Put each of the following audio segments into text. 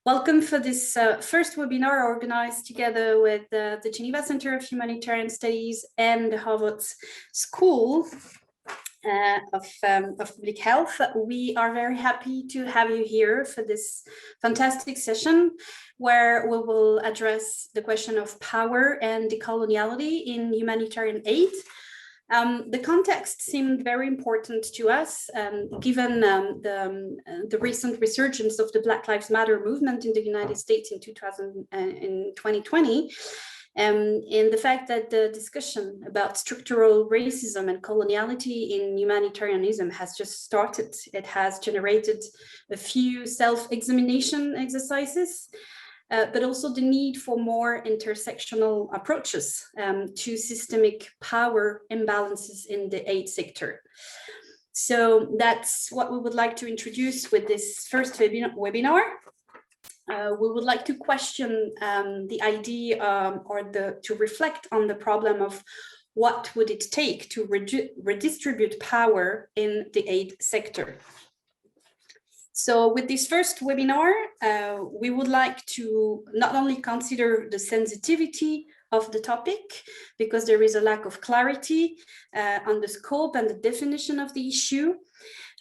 Welcome for this first webinar organized together with the Geneva Center of Humanitarian Studies and the Harvard School of Public Health. We are very happy to have you here for this fantastic session where we will address the question of power and decoloniality in humanitarian aid. The context seemed very important to us, given the recent resurgence of the Black Lives Matter movement in the United States in 2020, and the fact that the discussion about structural racism and coloniality in humanitarianism has just started. It has generated a few self-examination exercises, but also the need for more intersectional approaches to systemic power imbalances in the aid sector. So that's what we would like to introduce with this first webinar. We would like to question the idea to reflect on the problem of what would it take to redistribute power in the aid sector. So with this first webinar, we would like to not only consider the sensitivity of the topic, because there is a lack of clarity on the scope and the definition of the issue,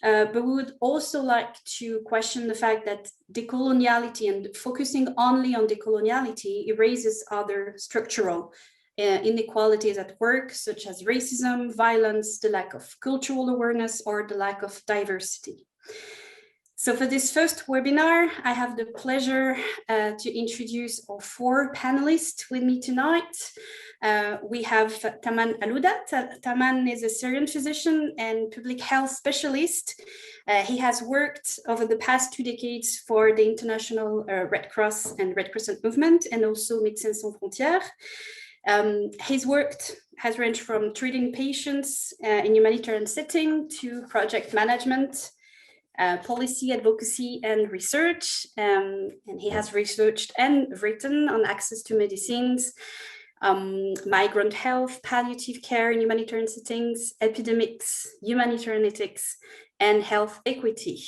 but we would also like to question the fact that decoloniality and focusing only on decoloniality erases other structural inequalities at work, such as racism, violence, the lack of cultural awareness, or the lack of diversity. So for this first webinar, I have the pleasure to introduce our four panelists with me tonight. We have Tammam Aloudat. Tammam is a Syrian physician and public health specialist. He has worked over the past 2 decades for the International Red Cross and Red Crescent movement, and also Médecins Sans Frontières. His work has ranged from treating patients in humanitarian setting to project management, policy advocacy and research, and he has researched and written on access to medicines, migrant health, palliative care in humanitarian settings, epidemics, humanitarian ethics, and health equity.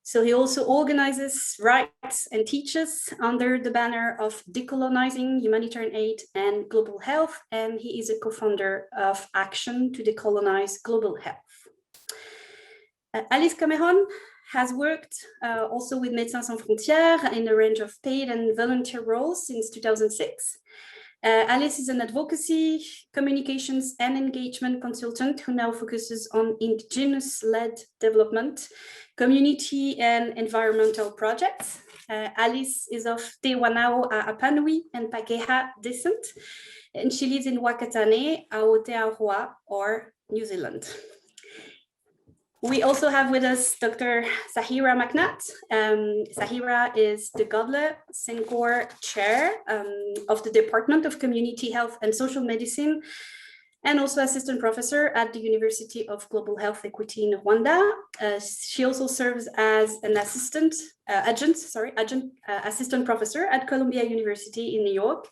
So he also organizes, writes, and teaches under the banner of Decolonizing Humanitarian Aid and Global Health, and he is a co-founder of Action to Decolonize Global Health. Alice Cameron has worked also with Médecins Sans Frontières in a range of paid and volunteer roles since 2006. Alice is an advocacy, communications, and engagement consultant who now focuses on indigenous-led development, community and environmental projects. Alice is of Te Wanao Apanui and Pakeha descent, and she lives in Whakatane, Aotearoa, or New Zealand. We also have with us Dr. Zahirah McNatt. Zahirah is the Godler Senkor Chair of the Department of Community Health and Social Medicine, and also assistant professor at the University of Global Health Equity in Rwanda. She also serves as an assistant professor at Columbia University in New York.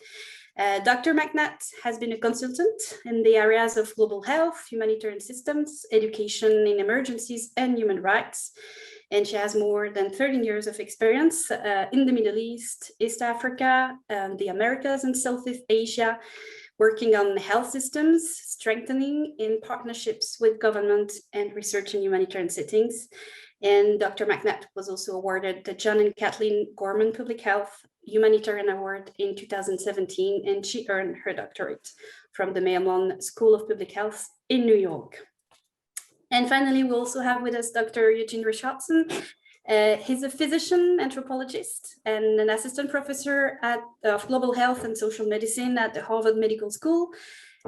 Dr. McNatt has been a consultant in the areas of global health, humanitarian systems, education in emergencies, and human rights. And she has more than 13 years of experience in the Middle East, East Africa, the Americas, and Southeast Asia, working on health systems, strengthening in partnerships with government and research in humanitarian settings. And Dr. McNatt was also awarded the John and Kathleen Gorman Public Health Humanitarian Award in 2017, and she earned her doctorate from the Maimon School of Public Health in New York. And finally, we also have with us Dr. Eugene Richardson. He's a physician, anthropologist, and an assistant professor of global health and social medicine at the Harvard Medical School.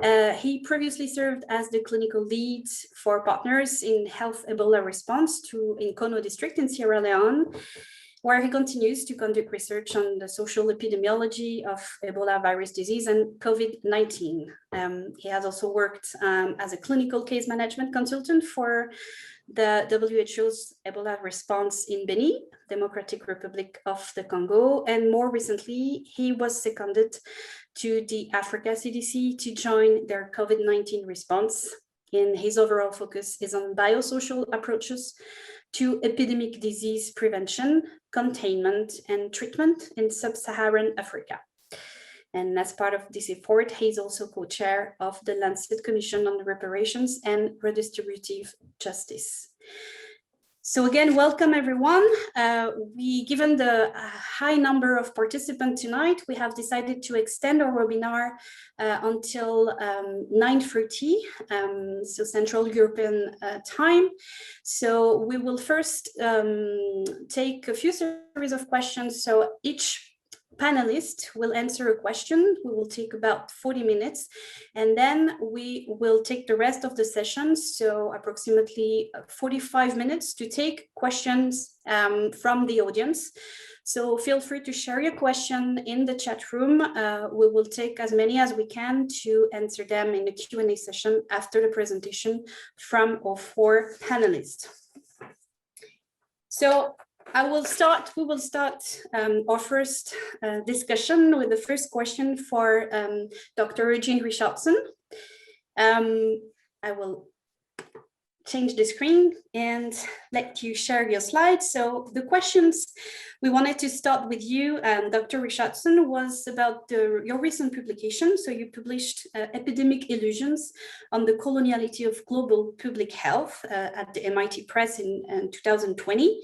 He previously served as the clinical lead for partners in health Ebola response in Kono district in Sierra Leone, where he continues to conduct research on the social epidemiology of Ebola virus disease and COVID-19. He has also worked as a clinical case management consultant for the WHO's Ebola response in Beni, Democratic Republic of the Congo, and more recently, he was seconded to the Africa CDC to join their COVID-19 response. And his overall focus is on biosocial approaches to epidemic disease prevention, containment, and treatment in sub-Saharan Africa. And as part of this effort, he is also co-chair of the Lancet Commission on Reparations and Redistributive Justice. So again, welcome everyone. Given the high number of participants tonight, we have decided to extend our webinar until 9:30, so Central European time. So we will first take a few series of questions. So each panelist will answer a question. We will take about 40 minutes, and then we will take the rest of the session, so approximately 45 minutes, to take questions from the audience. So feel free to share your question in the chat room. We will take as many as we can to answer them in the Q&A session after the presentation from our 4 panelists. So we will start our first discussion with the first question for Dr. Eugene Richardson. I will change the screen and let you share your slides. So the questions we wanted to start with you, Dr. Richardson, was about your recent publication. So you published Epidemic Illusions on the Coloniality of Global Public Health at the MIT Press in 2020.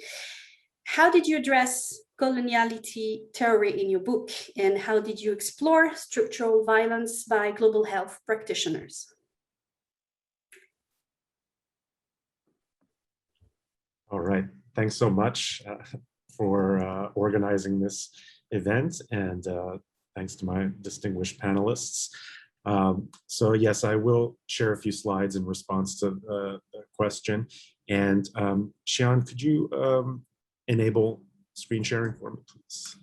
How did you address coloniality theory in your book, and how did you explore structural violence by global health practitioners? All right, thanks so much for organizing this event, and thanks to my distinguished panelists. So yes, I will share a few slides in response to the question. And Xian, could you enable screen sharing for me, please?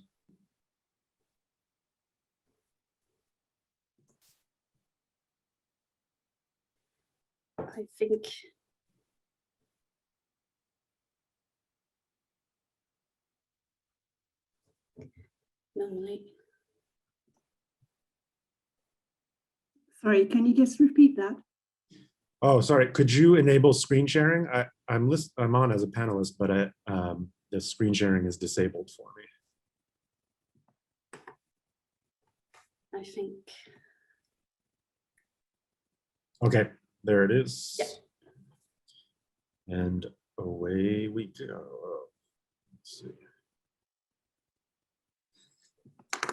I think normally. Sorry, can you just repeat that? Oh, sorry. Could you enable screen sharing? I'm on as a panelist, but the screen sharing is disabled for me. I think. Okay, there it is. Yeah. And away we go. Let's see.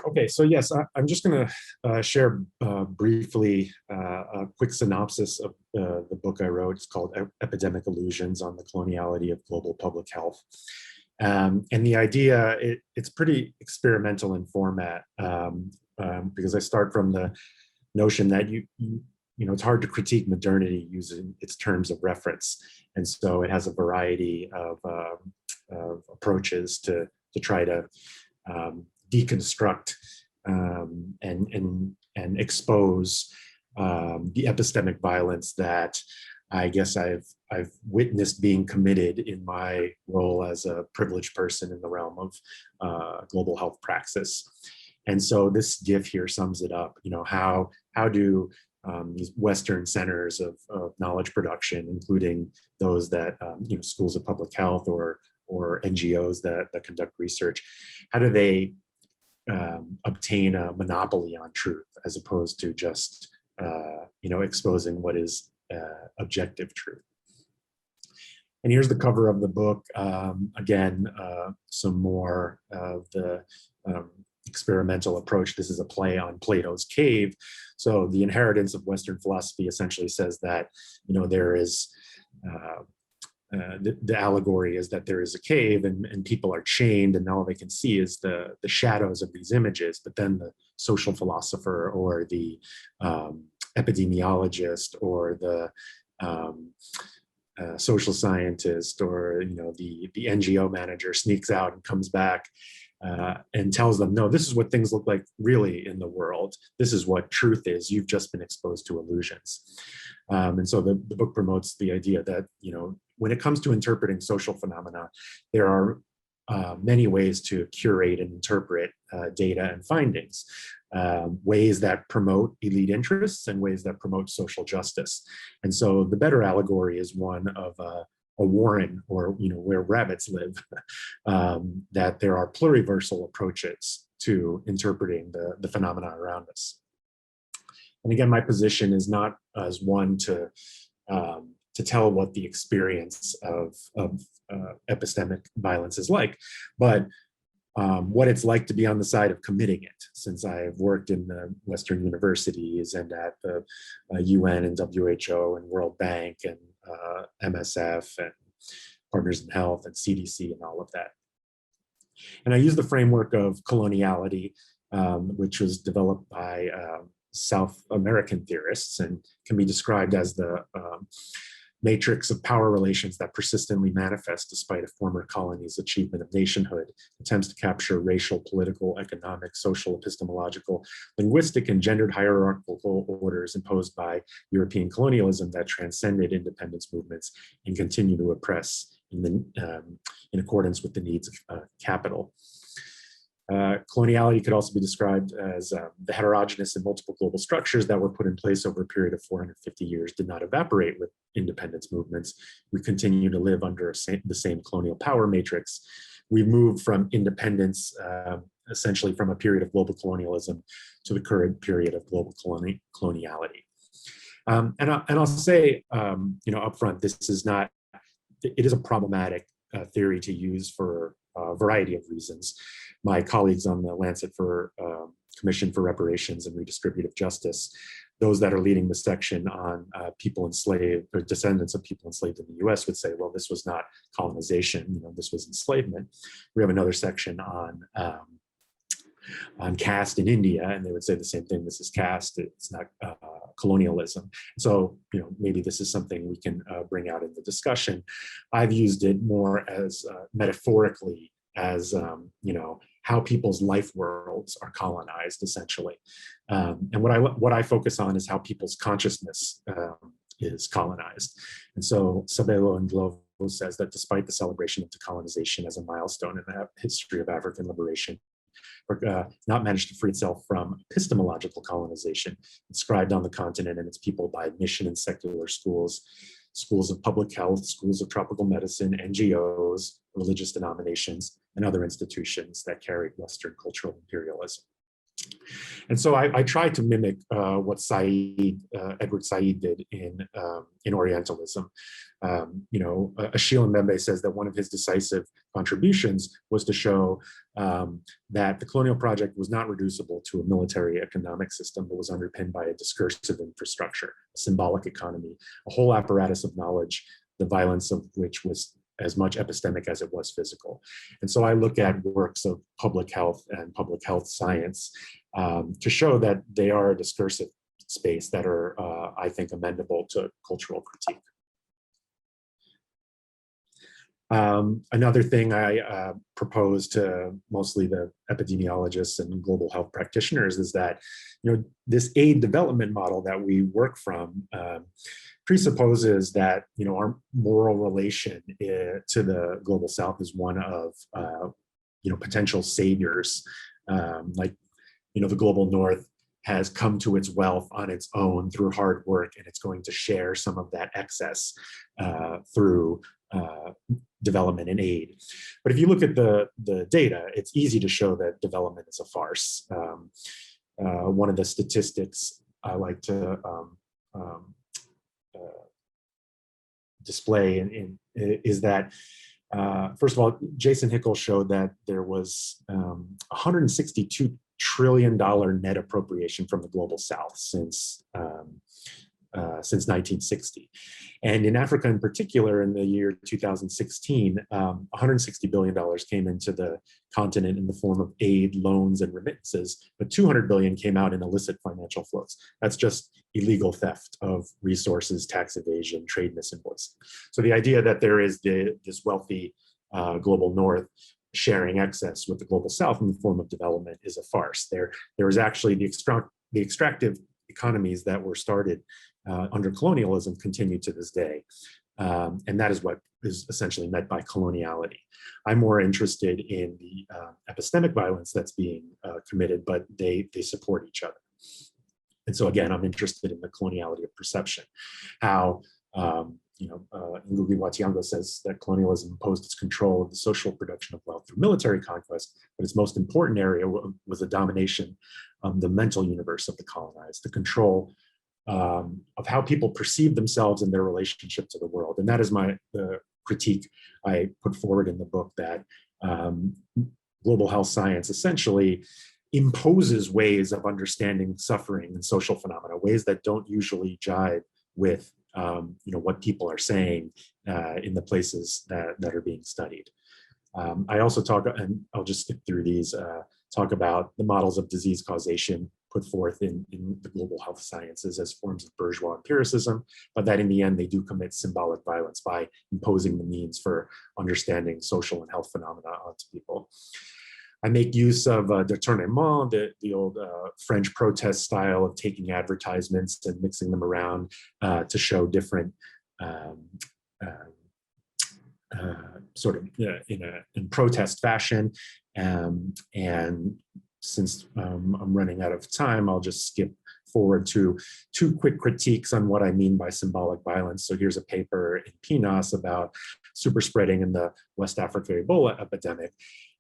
Okay, so yes, I'm just going to share briefly a quick synopsis of the book I wrote. It's called Epidemic Illusions on the Coloniality of Global Public Health. And the idea, it's pretty experimental in format, because I start from the notion that you know, it's hard to critique modernity using its terms of reference. And so it has a variety of approaches to try to deconstruct and expose the epistemic violence that I guess I've witnessed being committed in my role as a privileged person in the realm of global health praxis. And so this GIF here sums it up. You know, how do these Western centers of knowledge production, including those that you know, schools of public health or NGOs that conduct research, how do they obtain a monopoly on truth as opposed to just you know, exposing what is objective truth? And here's the cover of the book. Again, some more of the experimental approach. This is a play on Plato's cave. So the inheritance of Western philosophy essentially says that, you know, there is the allegory is that there is a cave and people are chained, and all they can see is the shadows of these images. But then the social philosopher or the epidemiologist or the social scientist or, you know, the NGO manager sneaks out and comes back and tells them, no, this is what things look like really in the world. This is what truth is. You've just been exposed to illusions. And so the book promotes the idea that, you know, when it comes to interpreting social phenomena, there are many ways to curate and interpret data and findings, ways that promote elite interests and ways that promote social justice. And so the better allegory is one of a warren, or where rabbits live, that there are pluriversal approaches to interpreting the phenomena around us. And again, my position is not as one to tell what the experience of epistemic violence is like, but what it's like to be on the side of committing it, since I've worked in the Western universities and at the UN and WHO and World Bank and MSF and Partners in Health and CDC and all of that. And I use the framework of coloniality, which was developed by South American theorists and can be described as the matrix of power relations that persistently manifest despite a former colony's achievement of nationhood, attempts to capture racial, political, economic, social, epistemological, linguistic, and gendered hierarchical orders imposed by European colonialism that transcended independence movements and continue to oppress in accordance with the needs of capital. Coloniality could also be described as the heterogeneous and multiple global structures that were put in place over a period of 450 years did not evaporate with independence movements. We continue to live under the same colonial power matrix. We moved from independence, essentially from a period of global colonialism to the current period of global coloniality. And I'll say, upfront, this is not, it is a problematic theory to use for a variety of reasons. My colleagues on the Lancet Commission for Reparations and Redistributive Justice, those that are leading the section on people enslaved or descendants of people enslaved in the US would say, well, this was not colonization, this was enslavement. We have another section on caste in India, and they would say the same thing, this is caste, it's not colonialism. So, maybe this is something we can bring out in the discussion. I've used it more as metaphorically as, how people's life worlds are colonized, essentially. And what I focus on is how people's consciousness is colonized. And so Sabelo and Glovo says that despite the celebration of decolonization as a milestone in the history of African liberation, not managed to free itself from epistemological colonization inscribed on the continent and its people by mission and secular schools, schools of public health, schools of tropical medicine, NGOs, religious denominations, and other institutions that carried Western cultural imperialism. And so I tried to mimic what Edward Said did in Orientalism. Achille Mbembe says that one of his decisive contributions was to show that the colonial project was not reducible to a military economic system, but was underpinned by a discursive infrastructure, a symbolic economy, a whole apparatus of knowledge, the violence of which was as much epistemic as it was physical. And so I look at works of public health and public health science to show that they are a discursive space that are, I think, amendable to cultural critique. Another thing I propose to mostly the epidemiologists and global health practitioners is that, this aid development model that we work from presupposes that, our moral relation to the global South is one of, potential saviors, like, the global North has come to its wealth on its own through hard work, and it's going to share some of that excess through development and aid. But if you look at the data, it's easy to show that development is a farce. One of the statistics I like to display is that, first of all, Jason Hickel showed that there was $162 trillion net appropriation from the global South since 1960. And in Africa in particular, in the year 2016, $160 billion came into the continent in the form of aid, loans, and remittances, but $200 billion came out in illicit financial flows. That's just illegal theft of resources, tax evasion, trade misinvoicing. So the idea that there is this wealthy global North sharing excess with the global South in the form of development is a farce. There was actually the extractive economies that were started under colonialism continue to this day. And that is what is essentially meant by coloniality. I'm more interested in the epistemic violence that's being committed, but they support each other. And so again, I'm interested in the coloniality of perception, how Ngugi wa Thiong'o says that colonialism imposed its control of the social production of wealth through military conquest, but its most important area was the domination of the mental universe of the colonized, the control of how people perceive themselves and their relationship to the world. And that is the critique I put forward in the book, that global health science essentially imposes ways of understanding suffering and social phenomena, ways that don't usually jive with what people are saying in the places that are being studied. I also talk, and I'll just skip through these, talk about the models of disease causation put forth in the global health sciences as forms of bourgeois empiricism, but that in the end they do commit symbolic violence by imposing the means for understanding social and health phenomena onto people. I make use of détournement, the old French protest style of taking advertisements and mixing them around to show different sort of in protest fashion. And since I'm running out of time, I'll just skip forward to two quick critiques on what I mean by symbolic violence. So here's a paper in PNAS about super spreading in the West Africa Ebola epidemic.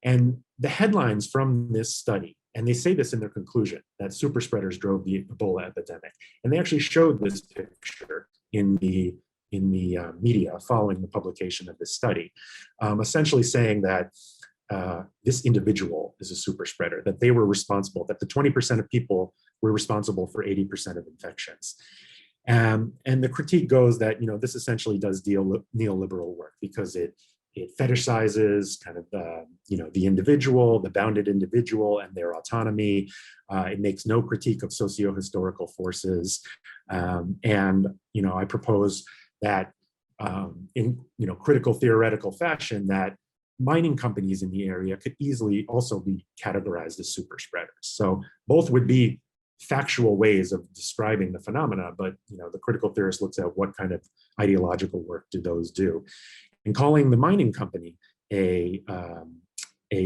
And the headlines from this study, and they say this in their conclusion, that super spreaders drove the Ebola epidemic. And they actually showed this picture in the media following the publication of this study, essentially saying that this individual is a super spreader, that they were responsible, that the 20% of people were responsible for 80% of infections. And the critique goes that, this essentially does neoliberal work, because it fetishizes kind of the individual, the bounded individual and their autonomy. It makes no critique of socio-historical forces. And I propose that in critical theoretical fashion, that mining companies in the area could easily also be categorized as super spreaders. So both would be factual ways of describing the phenomena, but the critical theorist looks at what kind of ideological work do those do. And calling the mining company a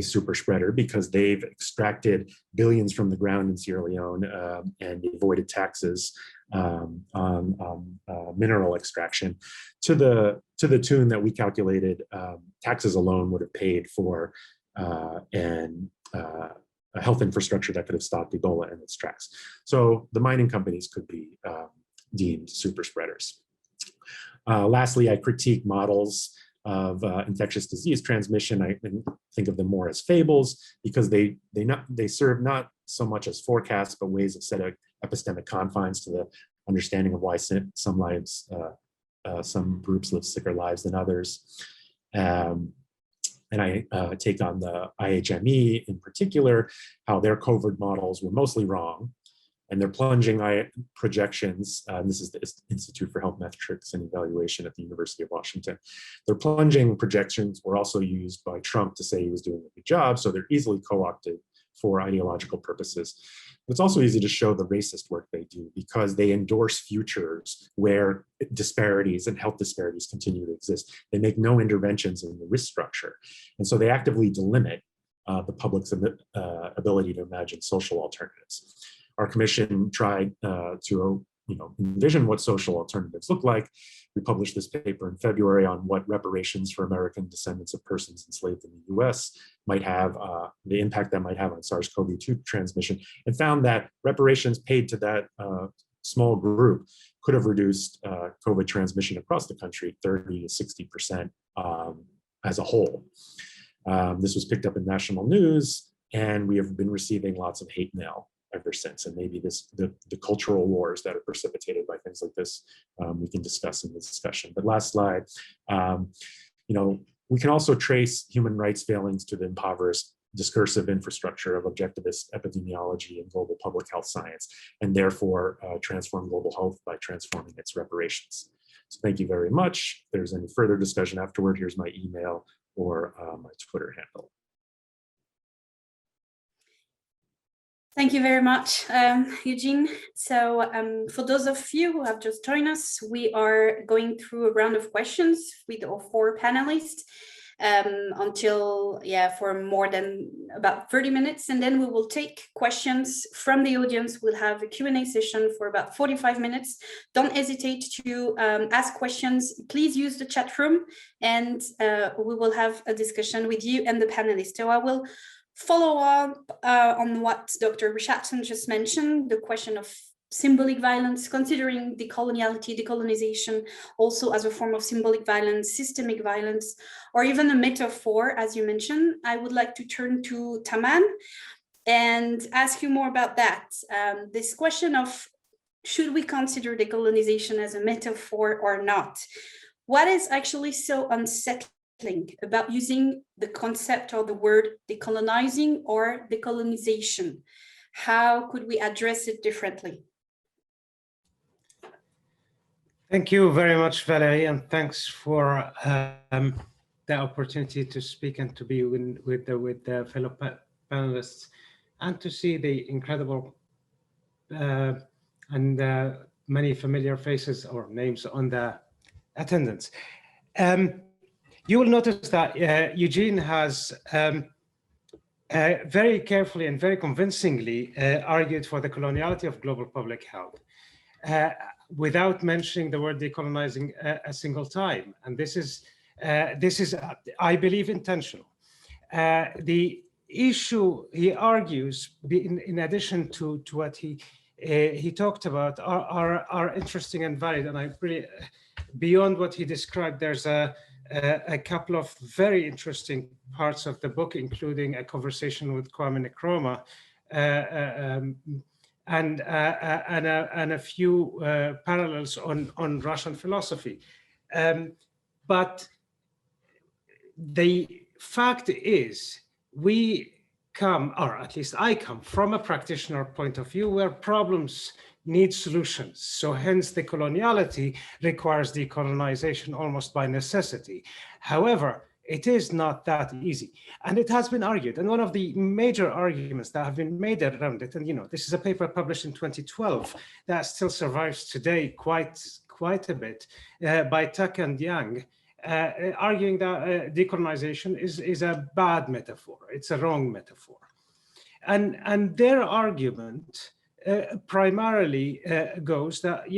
super spreader because they've extracted billions from the ground in Sierra Leone and avoided taxes on mineral extraction to the tune that we calculated taxes alone would have paid for a health infrastructure that could have stopped Ebola in its tracks. So the mining companies could be deemed super spreaders. Lastly, I critique models of infectious disease transmission. I think of them more as fables, because they serve not so much as forecasts, but ways of setting epistemic confines to the understanding of why some groups live sicker lives than others. And I take on the IHME in particular, how their covert models were mostly wrong, and their plunging projections, this is the Institute for Health Metrics and Evaluation at the University of Washington. Their plunging projections were also used by Trump to say he was doing a good job, so they're easily co-opted for ideological purposes. But it's also easy to show the racist work they do, because they endorse futures where disparities and health disparities continue to exist. They make no interventions in the risk structure. And so they actively delimit the public's ability to imagine social alternatives. Our commission tried to envision what social alternatives look like. We published this paper in February on what reparations for American descendants of persons enslaved in the US might have, the impact that might have on SARS-CoV-2 transmission, and found that reparations paid to that small group could have reduced COVID transmission across the country 30 to 60% as a whole. This was picked up in national news, and we have been receiving lots of hate mail ever since. And maybe the cultural wars that are precipitated by things like this, we can discuss in the discussion. But last slide, we can also trace human rights failings to the impoverished discursive infrastructure of objectivist epidemiology and global public health science, and therefore transform global health by transforming its reparations. So thank you very much. If there's any further discussion afterward, here's my email or my Twitter handle. Thank you very much, Eugene. So for those of you who have just joined us, we are going through a round of questions with all four panelists for more than about 30 minutes, and then we will take questions from the audience. We'll have a Q&A session for about 45 minutes. Don't hesitate to ask questions. Please use the chat room, and we will have a discussion with you and the panelists. So I will follow up on what Dr. Richardson just mentioned, the question of symbolic violence, considering decoloniality, decolonization also as a form of symbolic violence, systemic violence, or even a metaphor, as you mentioned. I would like to turn to Tammam and ask you more about that. This question of, should we consider decolonization as a metaphor or not? What is actually so unsettling about using the concept or the word decolonizing or decolonization? How could we address it differently? Thank you very much, Valerie, and thanks for the opportunity to speak and to be with the fellow panelists, and to see the incredible and many familiar faces or names on the attendance. You will notice that Eugene has very carefully and very convincingly argued for the coloniality of global public health, without mentioning the word decolonizing a single time. And this is, I believe, intentional. The issue, he argues, in addition to what he talked about, are interesting and valid. And I really, beyond what he described, there's a couple of very interesting parts of the book, including a conversation with Kwame Nkrumah, and a few parallels on Russian philosophy. But the fact is, we come, or at least I come, from a practitioner point of view where problems need solutions. So hence the coloniality requires decolonization almost by necessity. However, it is not that easy. And it has been argued. And one of the major arguments that have been made around it, and this is a paper published in 2012 that still survives today quite a bit, by Tuck and Yang, arguing that decolonization is a bad metaphor. It's a wrong metaphor. And their argument primarily goes that,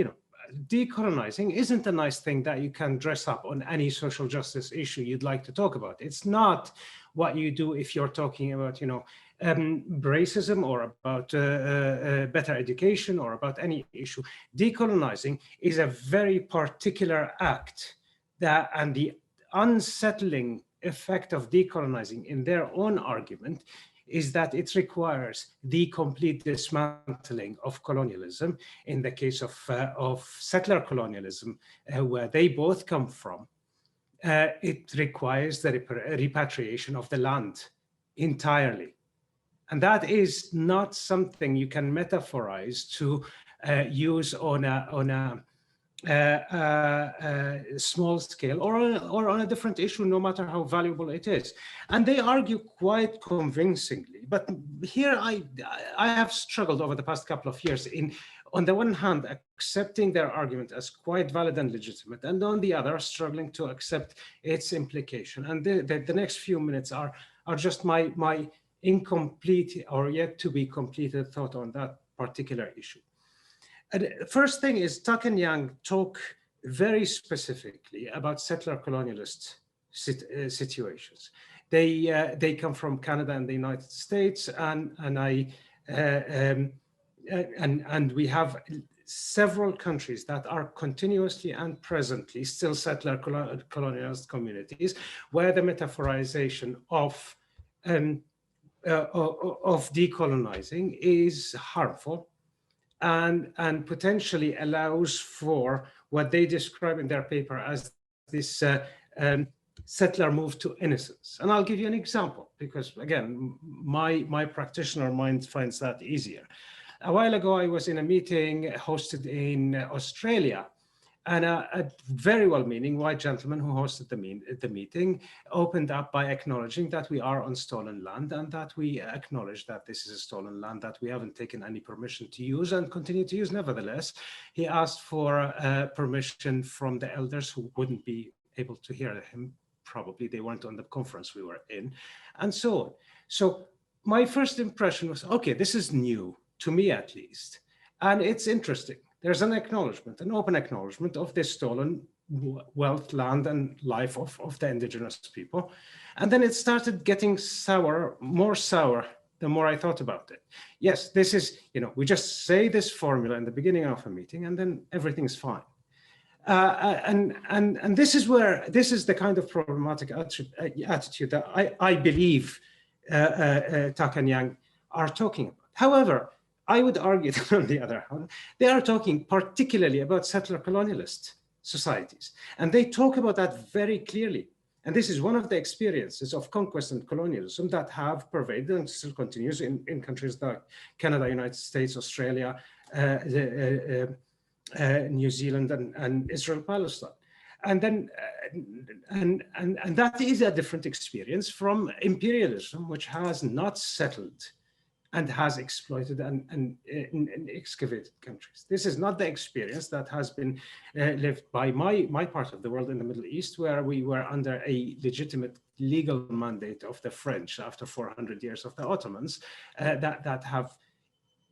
decolonizing isn't a nice thing that you can dress up on any social justice issue you'd like to talk about. It's not what you do if you're talking about, racism or about better education or about any issue. Decolonizing is a very particular act that, and the unsettling effect of decolonizing in their own argument is that it requires the complete dismantling of colonialism. In the case of settler colonialism, where they both come from, it requires the repatriation of the land entirely. And that is not something you can metaphorize to use on a small scale or on a different issue, no matter how valuable it is. And they argue quite convincingly. But here I have struggled over the past couple of years in, on the one hand, accepting their argument as quite valid and legitimate, and on the other, struggling to accept its implication. And the next few minutes are just my incomplete or yet to be completed thought on that particular issue. And first thing is, Tuck and Yang talk very specifically about settler colonialist situations. They come from Canada and the United States, and we have several countries that are continuously and presently still settler colonialist communities, where the metaphorization of decolonizing is harmful and potentially allows for what they describe in their paper as this settler move to innocence. And I'll give you an example, because again, my practitioner mind finds that easier. A while ago, I was in a meeting hosted in Australia, and a very well-meaning white gentleman who hosted the meeting opened up by acknowledging that we are on stolen land, and that we acknowledge that this is a stolen land that we haven't taken any permission to use and continue to use nevertheless. He asked for permission from the elders who wouldn't be able to hear him. Probably they weren't on the conference we were in, and so on. So my first impression was, okay, this is new, to me at least. And it's interesting. There's an acknowledgement, an open acknowledgement of this stolen wealth, land, and life of the indigenous people. And then it started getting sour, more sour, the more I thought about it. Yes, this is, we just say this formula in the beginning of a meeting and then everything's fine. And this is the kind of problematic attitude that I believe Tak and Yang are talking about. However, I would argue that on the other hand, they are talking particularly about settler colonialist societies. And they talk about that very clearly. And this is one of the experiences of conquest and colonialism that have pervaded and still continues in countries like Canada, United States, Australia, New Zealand, and Israel, Palestine. And then, and that is a different experience from imperialism, which has not settled and has exploited and excavated countries. This is not the experience that has been lived by my part of the world in the Middle East, where we were under a legitimate legal mandate of the French after 400 years of the Ottomans that have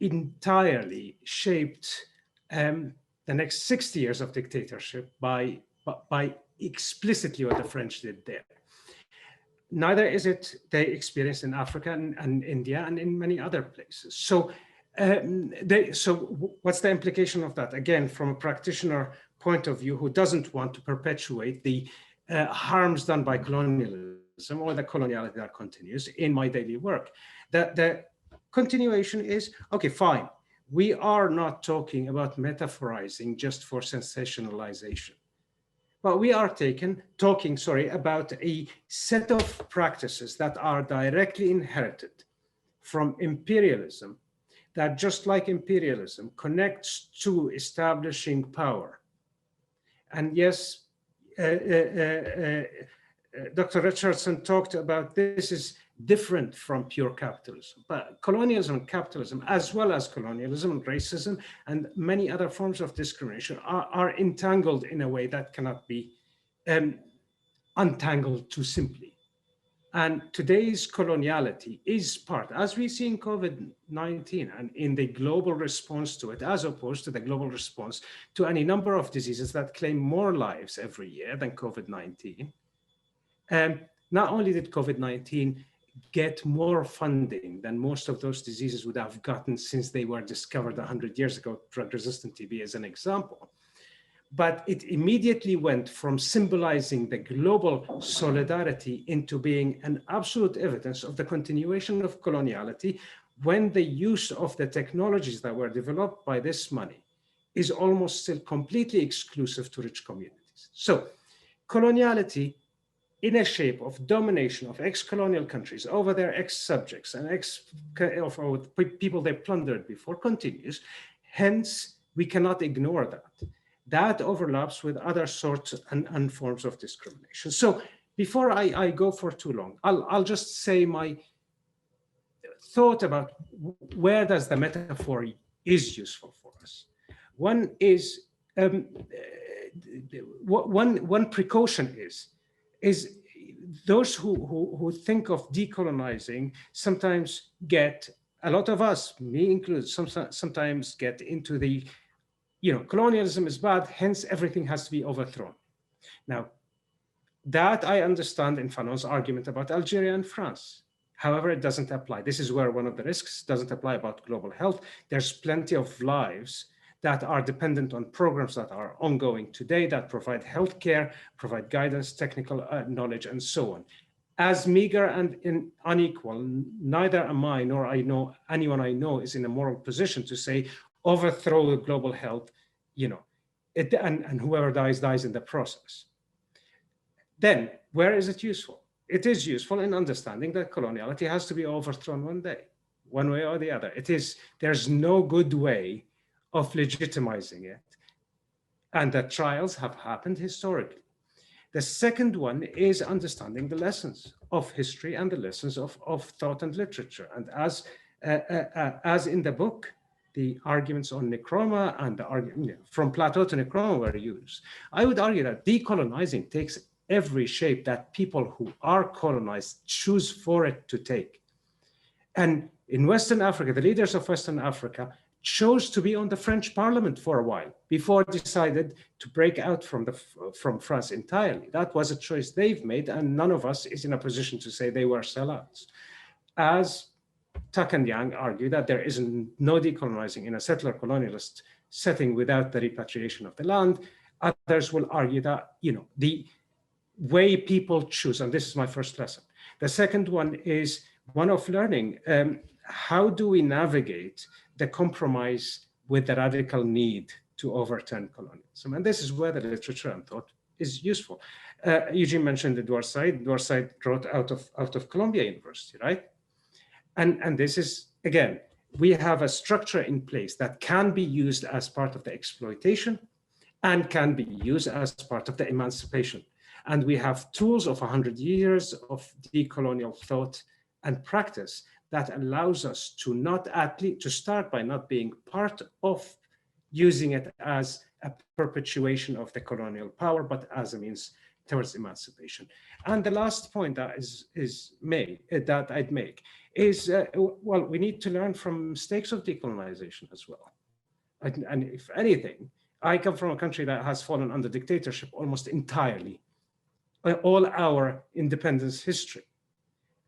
entirely shaped the next 60 years of dictatorship by explicitly what the French did there. Neither is it they experience in Africa and India and in many other places. So, so what's the implication of that? Again, from a practitioner point of view who doesn't want to perpetuate the harms done by colonialism or the coloniality that continues in my daily work, the continuation is, okay, fine. We are not talking about metaphorizing just for sensationalization. But we are talking about a set of practices that are directly inherited from imperialism, that just like imperialism connects to establishing power. And yes, Dr. Richardson talked about this is different from pure capitalism, but colonialism and capitalism, as well as colonialism and racism and many other forms of discrimination are entangled in a way that cannot be untangled too simply. And today's coloniality is part, as we see in COVID-19 and in the global response to it, as opposed to the global response to any number of diseases that claim more lives every year than COVID-19. Not only did COVID-19 get more funding than most of those diseases would have gotten since they were discovered 100 years ago, drug-resistant TB as an example, but it immediately went from symbolizing the global solidarity into being an absolute evidence of the continuation of coloniality when the use of the technologies that were developed by this money is almost still completely exclusive to rich communities. So coloniality in a shape of domination of ex-colonial countries over their ex-subjects and people they plundered before continues. Hence, we cannot ignore that. That overlaps with other sorts and forms of discrimination. So before I go for too long, I'll just say my thought about where does the metaphor is useful for us. One is, one precaution is those who think of decolonizing sometimes get, a lot of us, me included, sometimes get into the, colonialism is bad, hence everything has to be overthrown. Now, that I understand in Fanon's argument about Algeria and France. However, it doesn't apply. This is where one of the risks doesn't apply about global health. There's plenty of lives that are dependent on programs that are ongoing today that provide healthcare, provide guidance, technical knowledge, and so on. As meager and unequal, neither am I, nor I know anyone I know is in a moral position to say, overthrow global health, and whoever dies, dies in the process. Then, where is it useful? It is useful in understanding that coloniality has to be overthrown one day, one way or the other. There's no good way of legitimizing it, and that trials have happened historically. The second one is understanding the lessons of history and the lessons of thought and literature. And as in the book, the arguments on Nkrumah and the argument from Plateau to Nkrumah were used. I would argue that decolonizing takes every shape that people who are colonized choose for it to take. And in Western Africa, the leaders of Western Africa chose to be on the French Parliament for a while before decided to break out from France entirely. That was a choice they've made, and none of us is in a position to say they were sellouts. As Tuck and Yang argue that there is no decolonizing in a settler colonialist setting without the repatriation of the land, others will argue that, you know, the way people choose, and this is my first lesson. The second one is one of learning. How do we navigate the compromise with the radical need to overturn colonialism? And this is where the literature and thought is useful. Eugene mentioned Edward Said. Edward Said wrote out of Columbia University, right? And this is, again, we have a structure in place that can be used as part of the exploitation and can be used as part of the emancipation. And we have tools of 100 years of decolonial thought and practice that allows us to to start by not being part of using it as a perpetuation of the colonial power, but as a means towards emancipation. And the last point that I'd make is, well, we need to learn from mistakes of decolonization as well. And if anything, I come from a country that has fallen under dictatorship almost entirely, all our independence history.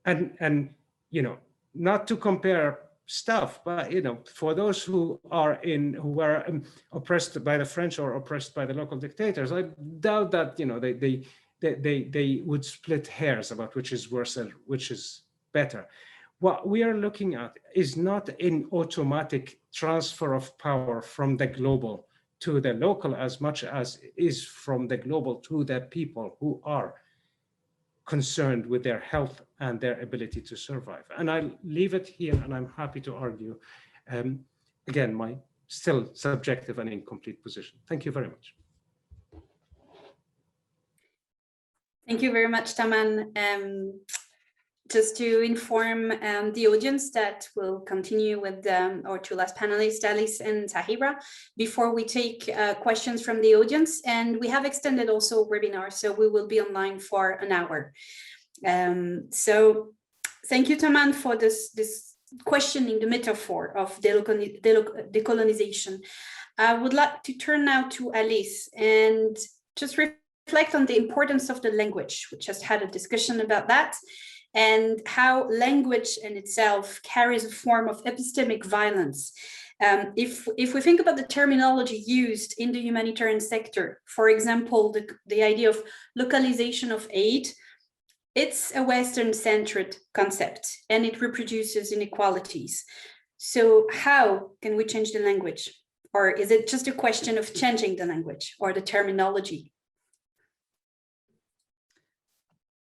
And you know, not to compare stuff, but you know, for those who were oppressed by the French or oppressed by the local dictators, I doubt that, you know, they would split hairs about which is worse and which is better. What we are looking at is not an automatic transfer of power from the global to the local as much as is from the global to the people who are concerned with their health and their ability to survive. And I'll leave it here, and I'm happy to argue, again, my still subjective and incomplete position. Thank you very much. Thank you very much, Tammam. Just to inform the audience that we'll continue with our two last panelists, Alice and Zahirah, before we take questions from the audience. And we have extended also webinar, so we will be online for an hour. So thank you, Tammam, for this questioning the metaphor of decolonization. I would like to turn now to Alice and just reflect on the importance of the language. We just had a discussion about that, and how language in itself carries a form of epistemic violence. If we think about the terminology used in the humanitarian sector, for example, the idea of localization of aid, it's a Western-centered concept, and it reproduces inequalities. So how can we change the language? Or is it just a question of changing the language or the terminology?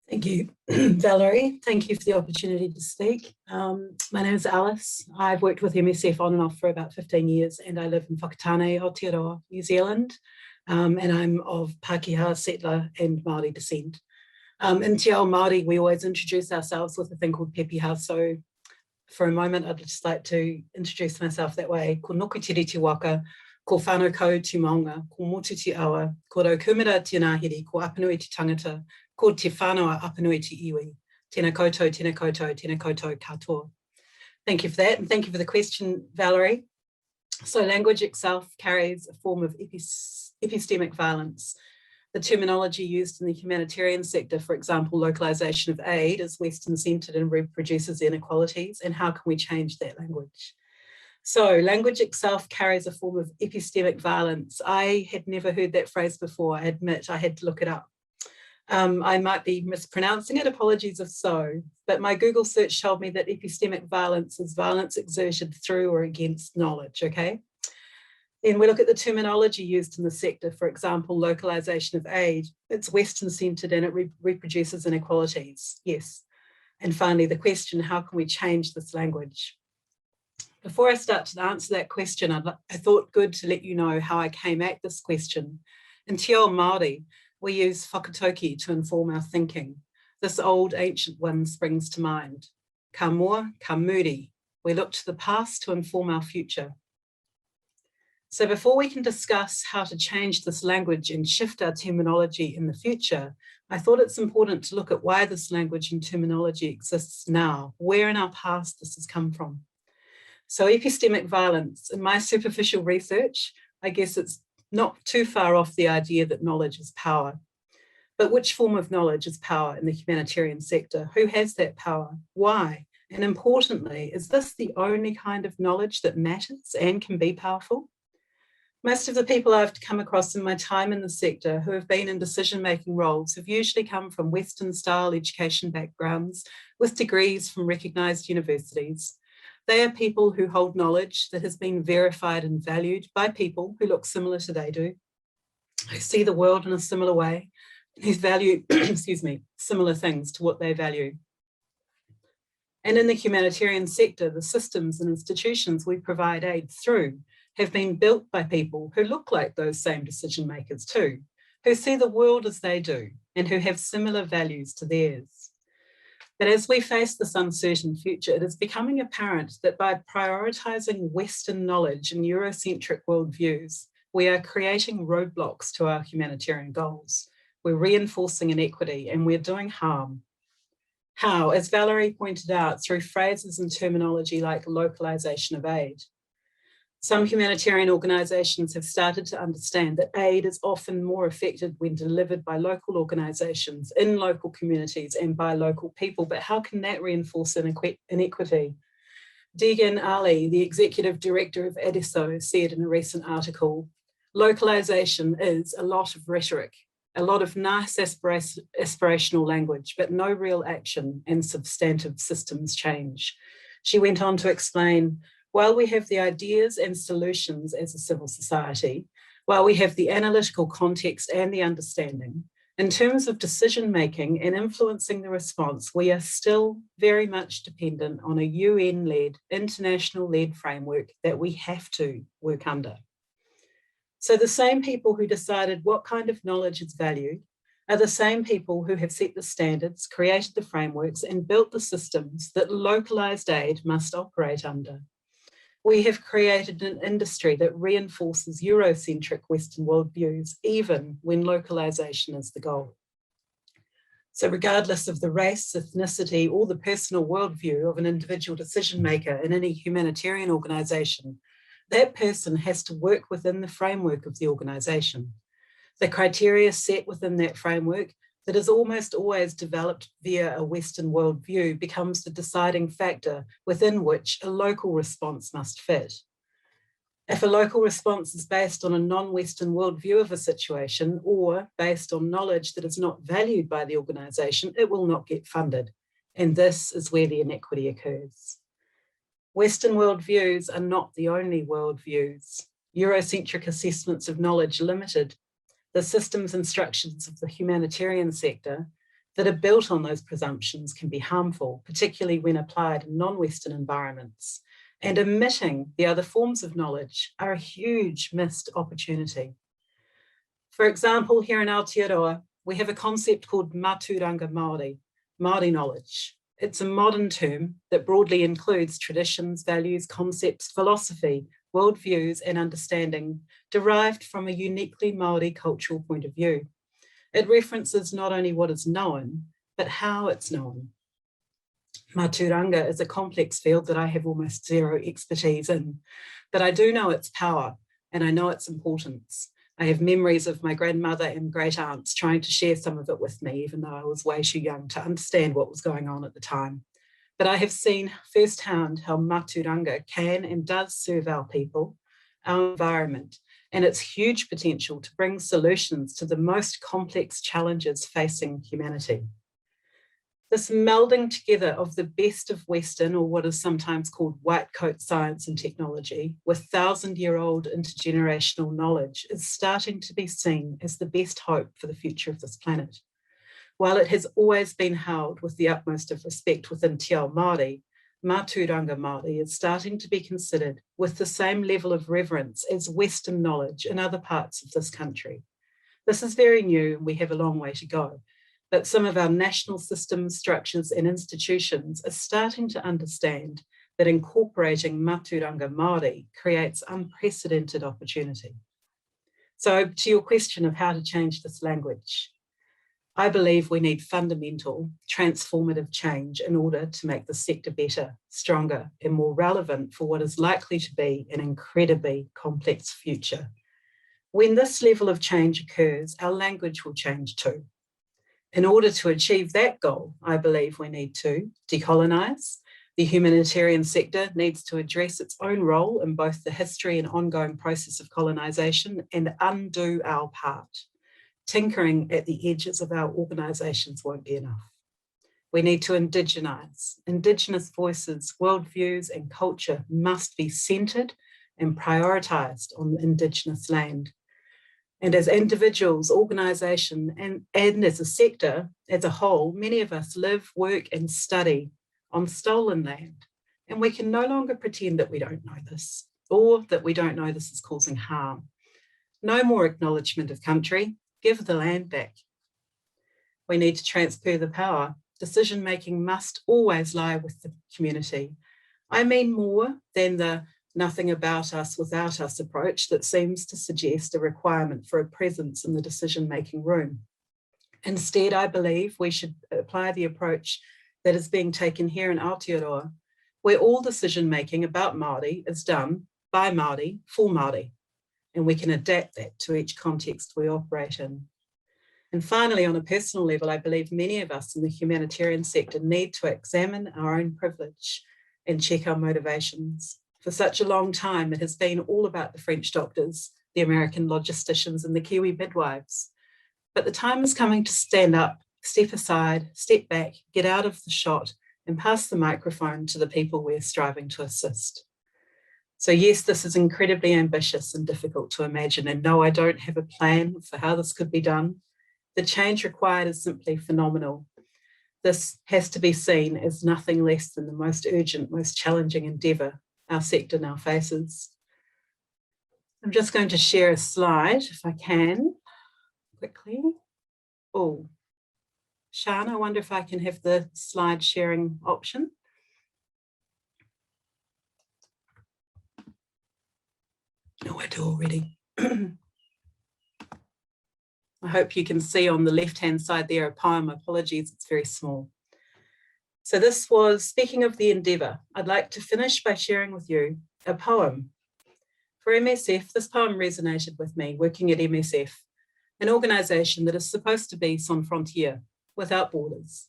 Thank you, Valerie. Thank you for the opportunity to speak. My name is Alice. I've worked with MSF on and off for about 15 years, and I live in Whakatane, Aotearoa, New Zealand, and I'm of Pākehā, settler and Māori descent. In Te Ao Māori, we always introduce ourselves with a thing called pepeha, so for a moment, I'd just like to introduce myself that way. Ko noku tiri te waka, ko whānau kau te maunga, ko motu te awa, ko rau kumira te ngāhiri, ko apanui te tangata, ko te whānau apanui te iwi. Tēnā koutou, tēnā koutou, tēnā koutou katoa. Thank you for that, and thank you for the question, Valerie. So language itself carries a form of epistemic violence. The terminology used in the humanitarian sector, for example, localization of aid, is Western-centered and reproduces inequalities, and how can we change that language? So language itself carries a form of epistemic violence. I had never heard that phrase before. I admit I had to look it up. I might be mispronouncing it, apologies if so, but my Google search told me that epistemic violence is violence exerted through or against knowledge, okay? Then we look at the terminology used in the sector, for example, localization of aid. It's Western-centered and it reproduces inequalities, yes. And finally, the question, how can we change this language? Before I start to answer that question, I thought good to let you know how I came at this question. In Te Ao Māori, we use whakatoki to inform our thinking. This old ancient one springs to mind. Ka mua, ka muri. We look to the past to inform our future. So before we can discuss how to change this language and shift our terminology in the future, I thought it's important to look at why this language and terminology exists now, where in our past this has come from. So epistemic violence, in my superficial research, I guess it's not too far off the idea that knowledge is power. But which form of knowledge is power in the humanitarian sector? Who has that power? Why? And importantly, is this the only kind of knowledge that matters and can be powerful? Most of the people I've come across in my time in the sector who have been in decision-making roles have usually come from Western-style education backgrounds with degrees from recognised universities. They are people who hold knowledge that has been verified and valued by people who look similar to they do, who see the world in a similar way, who value, excuse me, similar things to what they value. And in the humanitarian sector, the systems and institutions we provide aid through have been built by people who look like those same decision makers too, who see the world as they do and who have similar values to theirs. But as we face this uncertain future, it is becoming apparent that by prioritising Western knowledge and Eurocentric worldviews, we are creating roadblocks to our humanitarian goals. We're reinforcing inequity and we're doing harm. How? As Valerie pointed out, through phrases and terminology like localisation of aid. Some humanitarian organisations have started to understand that aid is often more effective when delivered by local organisations in local communities and by local people, but how can that reinforce inequity? Degan Ali, the executive director of ADISO, said in a recent article, localisation is a lot of rhetoric, a lot of nice aspirational language, but no real action and substantive systems change. She went on to explain, while we have the ideas and solutions as a civil society, while we have the analytical context and the understanding, in terms of decision-making and influencing the response, we are still very much dependent on a UN-led, international-led framework that we have to work under. So the same people who decided what kind of knowledge is valued are the same people who have set the standards, created the frameworks, and built the systems that localised aid must operate under. We have created an industry that reinforces Eurocentric Western worldviews, even when localisation is the goal. So regardless of the race, ethnicity, or the personal worldview of an individual decision maker in any humanitarian organisation, that person has to work within the framework of the organisation. The criteria set within that framework that is almost always developed via a Western worldview becomes the deciding factor within which a local response must fit. If a local response is based on a non-Western worldview of a situation or based on knowledge that is not valued by the organisation, it will not get funded. And this is where the inequity occurs. Western worldviews are not the only worldviews. Eurocentric assessments of knowledge limited the systems and structures of the humanitarian sector that are built on those presumptions can be harmful, particularly when applied in non-Western environments. And omitting the other forms of knowledge are a huge missed opportunity. For example, here in Aotearoa, we have a concept called Maturanga Māori, Māori knowledge. It's a modern term that broadly includes traditions, values, concepts, philosophy, worldviews, and understanding derived from a uniquely Māori cultural point of view. It references not only what is known, but how it's known. Maturanga is a complex field that I have almost zero expertise in, but I do know its power and I know its importance. I have memories of my grandmother and great aunts trying to share some of it with me, even though I was way too young to understand what was going on at the time. But I have seen firsthand how Maturanga can and does serve our people, our environment, and its huge potential to bring solutions to the most complex challenges facing humanity. This melding together of the best of Western, or what is sometimes called white coat science and technology, with 1,000-year-old intergenerational knowledge is starting to be seen as the best hope for the future of this planet. While it has always been held with the utmost of respect within Te Ao Māori, Maturanga Māori is starting to be considered with the same level of reverence as Western knowledge in other parts of this country. This is very new and we have a long way to go. But some of our national systems, structures, and institutions are starting to understand that incorporating Mātauranga Māori creates unprecedented opportunity. So to your question of how to change this language, I believe we need fundamental, transformative change in order to make the sector better, stronger, and more relevant for what is likely to be an incredibly complex future. When this level of change occurs, our language will change too. In order to achieve that goal, I believe we need to decolonize. The humanitarian sector needs to address its own role in both the history and ongoing process of colonization and undo our part. Tinkering at the edges of our organisations won't be enough. We need to indigenize. Indigenous voices, worldviews and culture must be centred and prioritised on Indigenous land. And as individuals, organisation and as a sector as a whole, many of us live, work and study on stolen land. And we can no longer pretend that we don't know this or that we don't know this is causing harm. No more acknowledgement of country. Give the land back. We need to transfer the power. Decision-making must always lie with the community. I mean more than the nothing about us without us approach that seems to suggest a requirement for a presence in the decision-making room. Instead, I believe we should apply the approach that is being taken here in Aotearoa, where all decision-making about Māori is done by Māori for Māori. And we can adapt that to each context we operate in. And finally, on a personal level, I believe many of us in the humanitarian sector need to examine our own privilege and check our motivations. For such a long time, it has been all about the French doctors, the American logisticians, and the Kiwi midwives. But the time is coming to stand up, step aside, step back, get out of the shot, and pass the microphone to the people we're striving to assist. So yes, this is incredibly ambitious and difficult to imagine, and no, I don't have a plan for how this could be done. The change required is simply phenomenal. This has to be seen as nothing less than the most urgent, most challenging endeavour our sector now faces. I'm just going to share a slide, if I can, quickly. Oh, Sian, I wonder if I can have the slide sharing option. No, I do already. I hope you can see on the left-hand side there a poem. Apologies, it's very small. So this was, speaking of the endeavour, I'd like to finish by sharing with you a poem. For MSF, this poem resonated with me working at MSF, an organisation that is supposed to be sans frontières, without borders,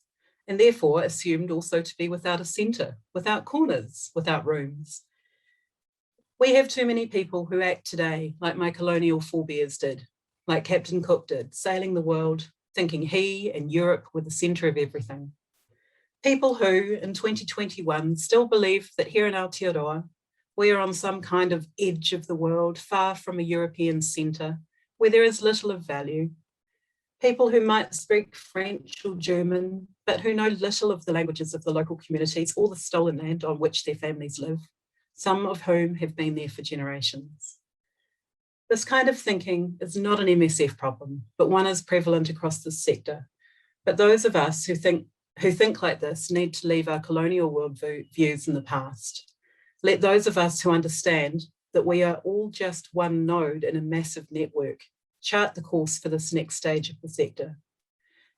and therefore assumed also to be without a centre, without corners, without rooms. We have too many people who act today like my colonial forebears did, like Captain Cook did, sailing the world, thinking he and Europe were the centre of everything. People who, in 2021, still believe that here in Aotearoa, we are on some kind of edge of the world, far from a European centre, where there is little of value. People who might speak French or German, but who know little of the languages of the local communities or the stolen land on which their families live, some of whom have been there for generations. This kind of thinking is not an MSF problem, but one is prevalent across the sector. But those of us who think like this need to leave our colonial worldviews in the past. Let those of us who understand that we are all just one node in a massive network chart the course for this next stage of the sector.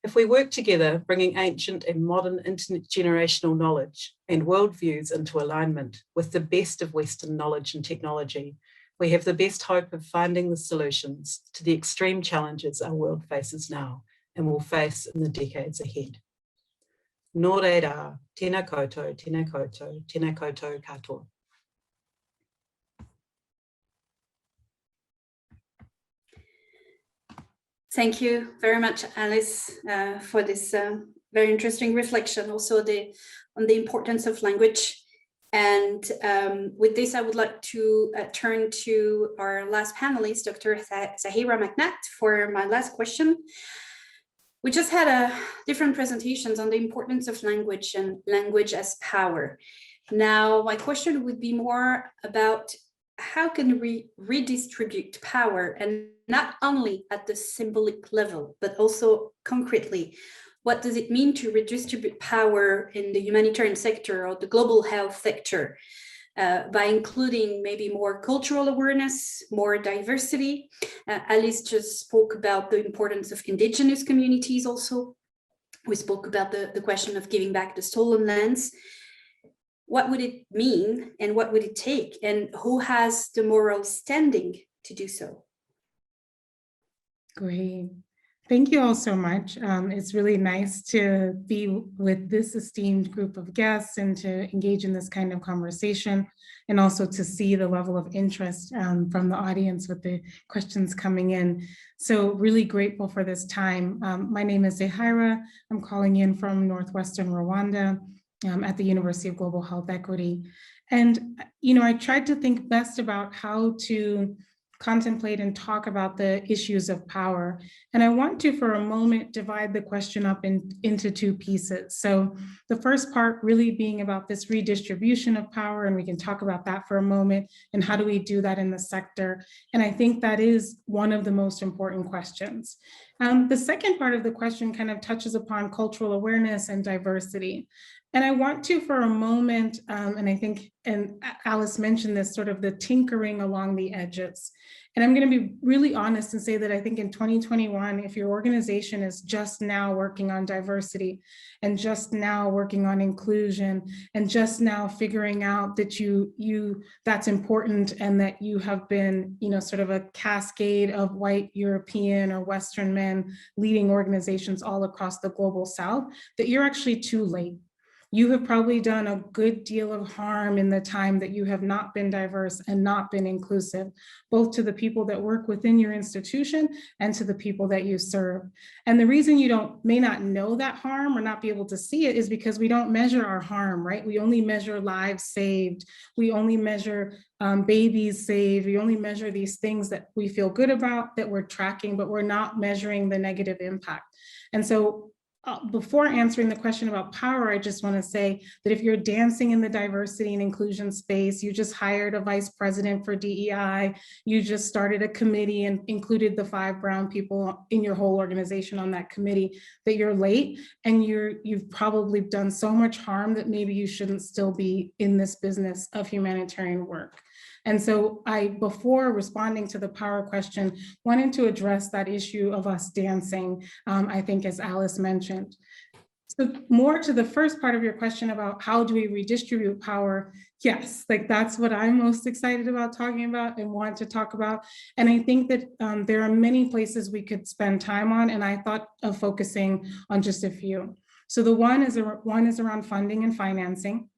If we work together, bringing ancient and modern intergenerational knowledge and worldviews into alignment with the best of Western knowledge and technology, we have the best hope of finding the solutions to the extreme challenges our world faces now and will face in the decades ahead. Nō reira, tēnā koutou, tēnā koutou, tēnā koutou katoa. Thank you very much, Alice, for this very interesting reflection, also on the importance of language. And with this, I would like to turn to our last panelist, Dr. Zahirah McNatt, for my last question. We just had different presentations on the importance of language and language as power. Now, my question would be more about how can we redistribute power, and not only at the symbolic level, but also concretely. What does it mean to redistribute power in the humanitarian sector or the global health sector by including maybe more cultural awareness, more diversity? Alice just spoke about the importance of indigenous communities also. We spoke about the question of giving back the stolen lands. What would it mean and what would it take, and who has the moral standing to do so? Great. Thank you all so much. It's really nice to be with this esteemed group of guests and to engage in this kind of conversation, and also to see the level of interest from the audience with the questions coming in. So really grateful for this time. My name is Zahirah. I'm calling in from Northwestern Rwanda at the University of Global Health Equity. And, I tried to think best about how to contemplate and talk about the issues of power. And I want to, for a moment, divide the question up into two pieces. So the first part really being about this redistribution of power, and we can talk about that for a moment, and how do we do that in the sector? And I think that is one of the most important questions. The second part of the question kind of touches upon cultural awareness and diversity. And I want to, for a moment, and I think, and Alice mentioned this, sort of the tinkering along the edges. And I'm going to be really honest and say that I think in 2021, if your organization is just now working on diversity and just now working on inclusion and just now figuring out that that's important, and that you have been, sort of a cascade of white European or Western men leading organizations all across the global South, that you're actually too late. You have probably done a good deal of harm in the time that you have not been diverse and not been inclusive, both to the people that work within your institution and to the people that you serve. And the reason you may not know that harm or not be able to see it is because we don't measure our harm, right? We only measure lives saved. We only measure babies saved. We only measure these things that we feel good about, that we're tracking, but we're not measuring the negative impact. And so before answering the question about power, I just want to say that if you're dancing in the diversity and inclusion space, you just hired a vice president for DEI, you just started a committee and included the 5 brown people in your whole organization on that committee, that you're late, and you've probably done so much harm that maybe you shouldn't still be in this business of humanitarian work. And so before responding to the power question, wanted to address that issue of us dancing, I think, as Alice mentioned. So more to the first part of your question about how do we redistribute power, yes, that's what I'm most excited about talking about and want to talk about. And I think that there are many places we could spend time on, and I thought of focusing on just a few. So the one is around funding and financing.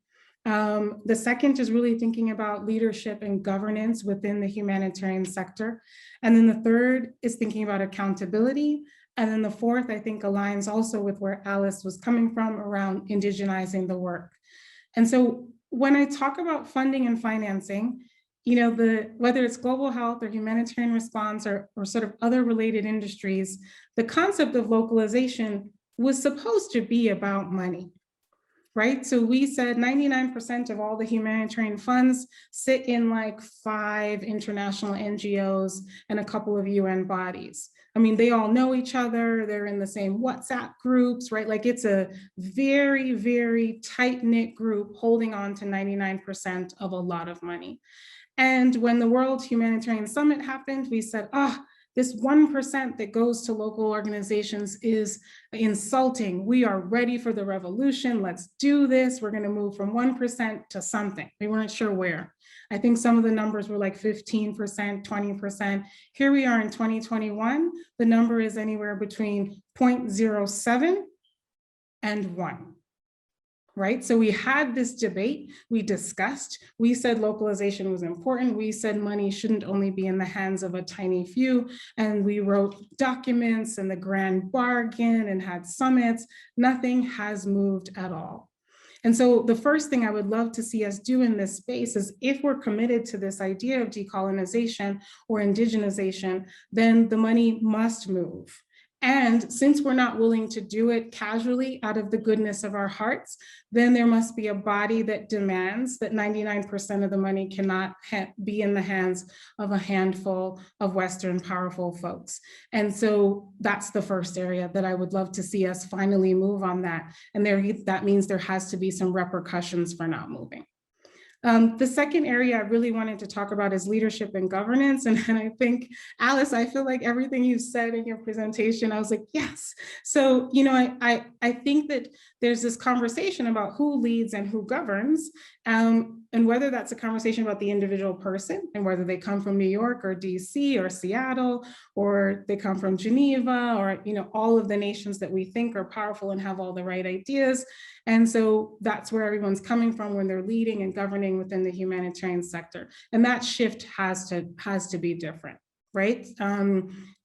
The second is really thinking about leadership and governance within the humanitarian sector. And then the third is thinking about accountability. And then the fourth, I think, aligns also with where Alice was coming from around indigenizing the work. And so when I talk about funding and financing, whether it's global health or humanitarian response or sort of other related industries, the concept of localization was supposed to be about money. Right? So we said 99% of all the humanitarian funds sit in 5 international NGOs and a couple of UN bodies. I mean, they all know each other. They're in the same WhatsApp groups, right? It's a very, very tight-knit group holding on to 99% of a lot of money. And when the World Humanitarian Summit happened, we said, this 1% that goes to local organizations is insulting. We are ready for the revolution. Let's do this. We're going to move from 1% to something. We weren't sure where. I think some of the numbers were 15%, 20%. Here we are in 2021. The number is anywhere between 0.07 and 1. Right? So we had this debate, we discussed, we said localization was important, we said money shouldn't only be in the hands of a tiny few, and we wrote documents and the grand bargain and had summits. Nothing has moved at all. And so the first thing I would love to see us do in this space is, if we're committed to this idea of decolonization or indigenization, then the money must move. And since we're not willing to do it casually out of the goodness of our hearts, then there must be a body that demands that 99% of the money cannot be in the hands of a handful of Western powerful folks. And so that's the first area that I would love to see us finally move on that. And that means there has to be some repercussions for not moving. The second area I really wanted to talk about is leadership and governance. And I think, Alice, I feel like everything you said in your presentation, I was like, yes. So, you know, I think that there's this conversation about who leads and who governs, and whether that's a conversation about the individual person and whether they come from New York or DC or Seattle, or they come from Geneva, or, you know, all of the nations that we think are powerful and have all the right ideas. And so that's where everyone's coming from when they're leading and governing within the humanitarian sector. And that shift has to be different, right?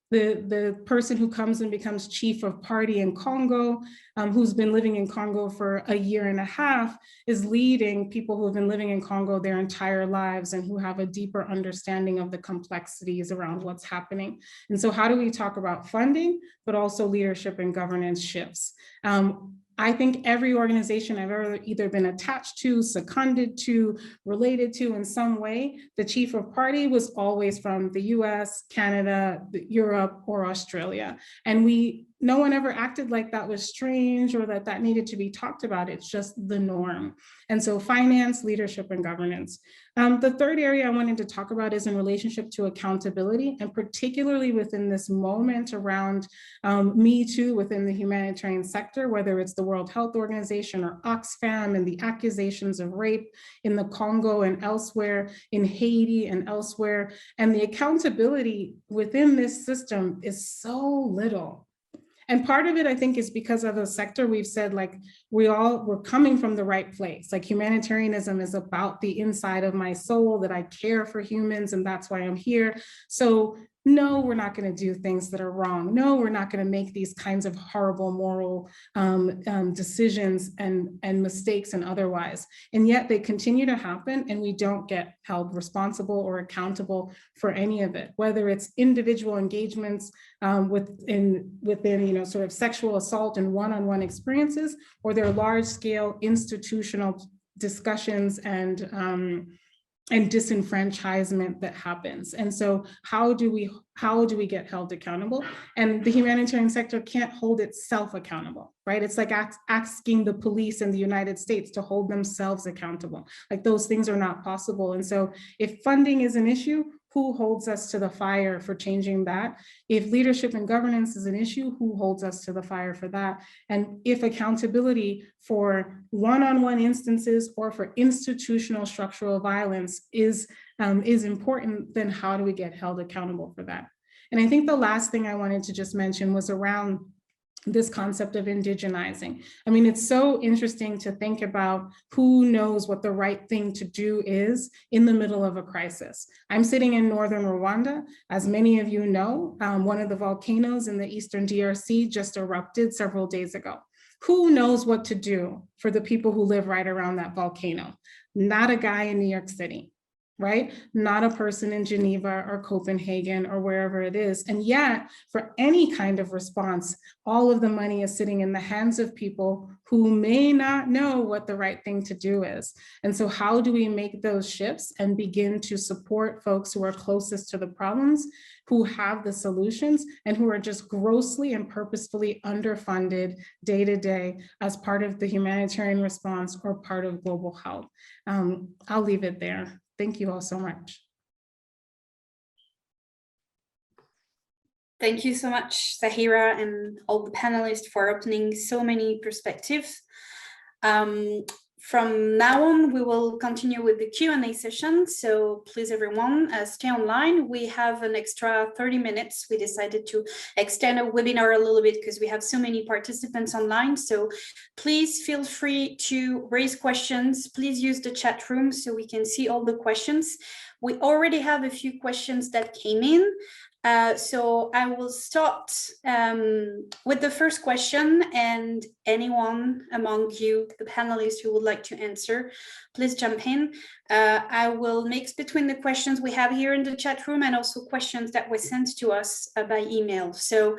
The person who comes and becomes chief of party in Congo, who's been living in Congo for a year and a half, is leading people who have been living in Congo their entire lives and who have a deeper understanding of the complexities around what's happening. And so how do we talk about funding, but also leadership and governance shifts? I think every organization I've ever either been attached to, seconded to, related to in some way, the chief of party was always from the US, Canada, Europe, or Australia. And no one ever acted like that was strange or that needed to be talked about. It's just the norm. And so finance, leadership, and governance. The third area I wanted to talk about is in relationship to accountability, and particularly within this moment around Me Too within the humanitarian sector, whether it's the World Health Organization or Oxfam and the accusations of rape in the Congo and elsewhere, in Haiti and elsewhere. And the accountability within this system is so little. And part of it, I think, is because of the sector we've said, like, we're coming from the right place. Like, humanitarianism is about the inside of my soul, that I care for humans, and that's why I'm here. So no, we're not going to do things that are wrong. No, we're not going to make these kinds of horrible moral decisions and mistakes and otherwise. And yet they continue to happen, and we don't get held responsible or accountable for any of it, whether it's individual engagements within you know, sort of sexual assault and one-on-one experiences, or their large-scale institutional discussions and disenfranchisement that happens. And so how do we get held accountable? And the humanitarian sector can't hold itself accountable, right? It's like asking the police in the United States to hold themselves accountable. Like, those things are not possible. And so if funding is an issue, who holds us to the fire for changing that? If leadership and governance is an issue, who holds us to the fire for that? And if accountability for one-on-one instances or for institutional structural violence is important, then how do we get held accountable for that? And I think the last thing I wanted to just mention was around this concept of indigenizing. I mean, it's so interesting to think about who knows what the right thing to do is in the middle of a crisis. I'm sitting in northern Rwanda. As many of you know, one of the volcanoes in the eastern DRC just erupted several days ago. Who knows what to do for the people who live right around that volcano? Not a guy in New York City, right? Not a person in Geneva or Copenhagen or wherever it is. And yet, for any kind of response, all of the money is sitting in the hands of people who may not know what the right thing to do is. And so how do we make those shifts and begin to support folks who are closest to the problems, who have the solutions, and who are just grossly and purposefully underfunded day to day as part of the humanitarian response or part of global health? I'll leave it there. Thank you all so much. Thank you so much, Zahirah, and all the panelists for opening so many perspectives. From now on, we will continue with the Q&A session. So please, everyone, stay online. We have an extra 30 minutes. We decided to extend our webinar a little bit because we have so many participants online. So please feel free to raise questions. Please use the chat room so we can see all the questions. We already have a few questions that came in. So I will start with the first question, and anyone among you, the panelists who would like to answer, please jump in. I will mix between the questions we have here in the chat room and also questions that were sent to us by email. So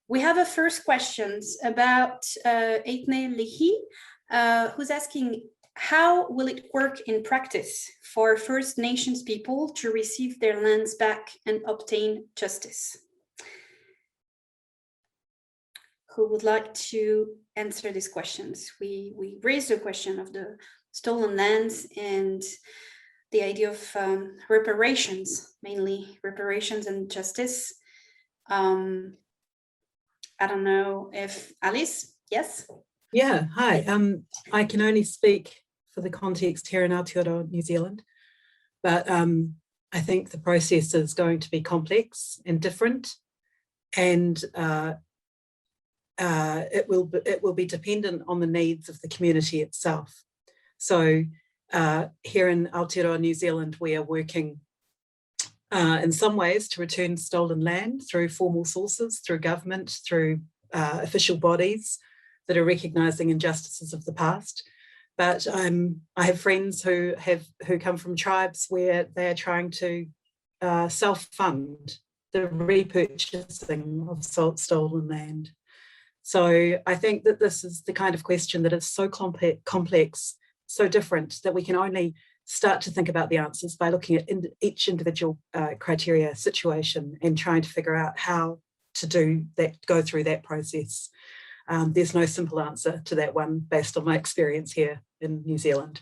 We have a first question about Eitne Lehi, who's asking, how will it work in practice for First Nations people to receive their lands back and obtain justice? Who would like to answer these questions? We raised the question of the stolen lands and the idea of reparations, mainly reparations and justice. I don't know if Alice, yes? Yeah, hi. I can only speak for the context here in Aotearoa, New Zealand, but I think the process is going to be complex and different, and it will be dependent on the needs of the community itself. So here in Aotearoa, New Zealand, we are working in some ways to return stolen land through formal sources, through government, through official bodies that are recognising injustices of the past. But I have friends who come from tribes where they are trying to self-fund the repurchasing of stolen land. So I think that this is the kind of question that is so complex, so different, that we can only start to think about the answers by looking at each individual criteria situation and trying to figure out how to do that, go through that process. There's no simple answer to that one based on my experience here in New Zealand.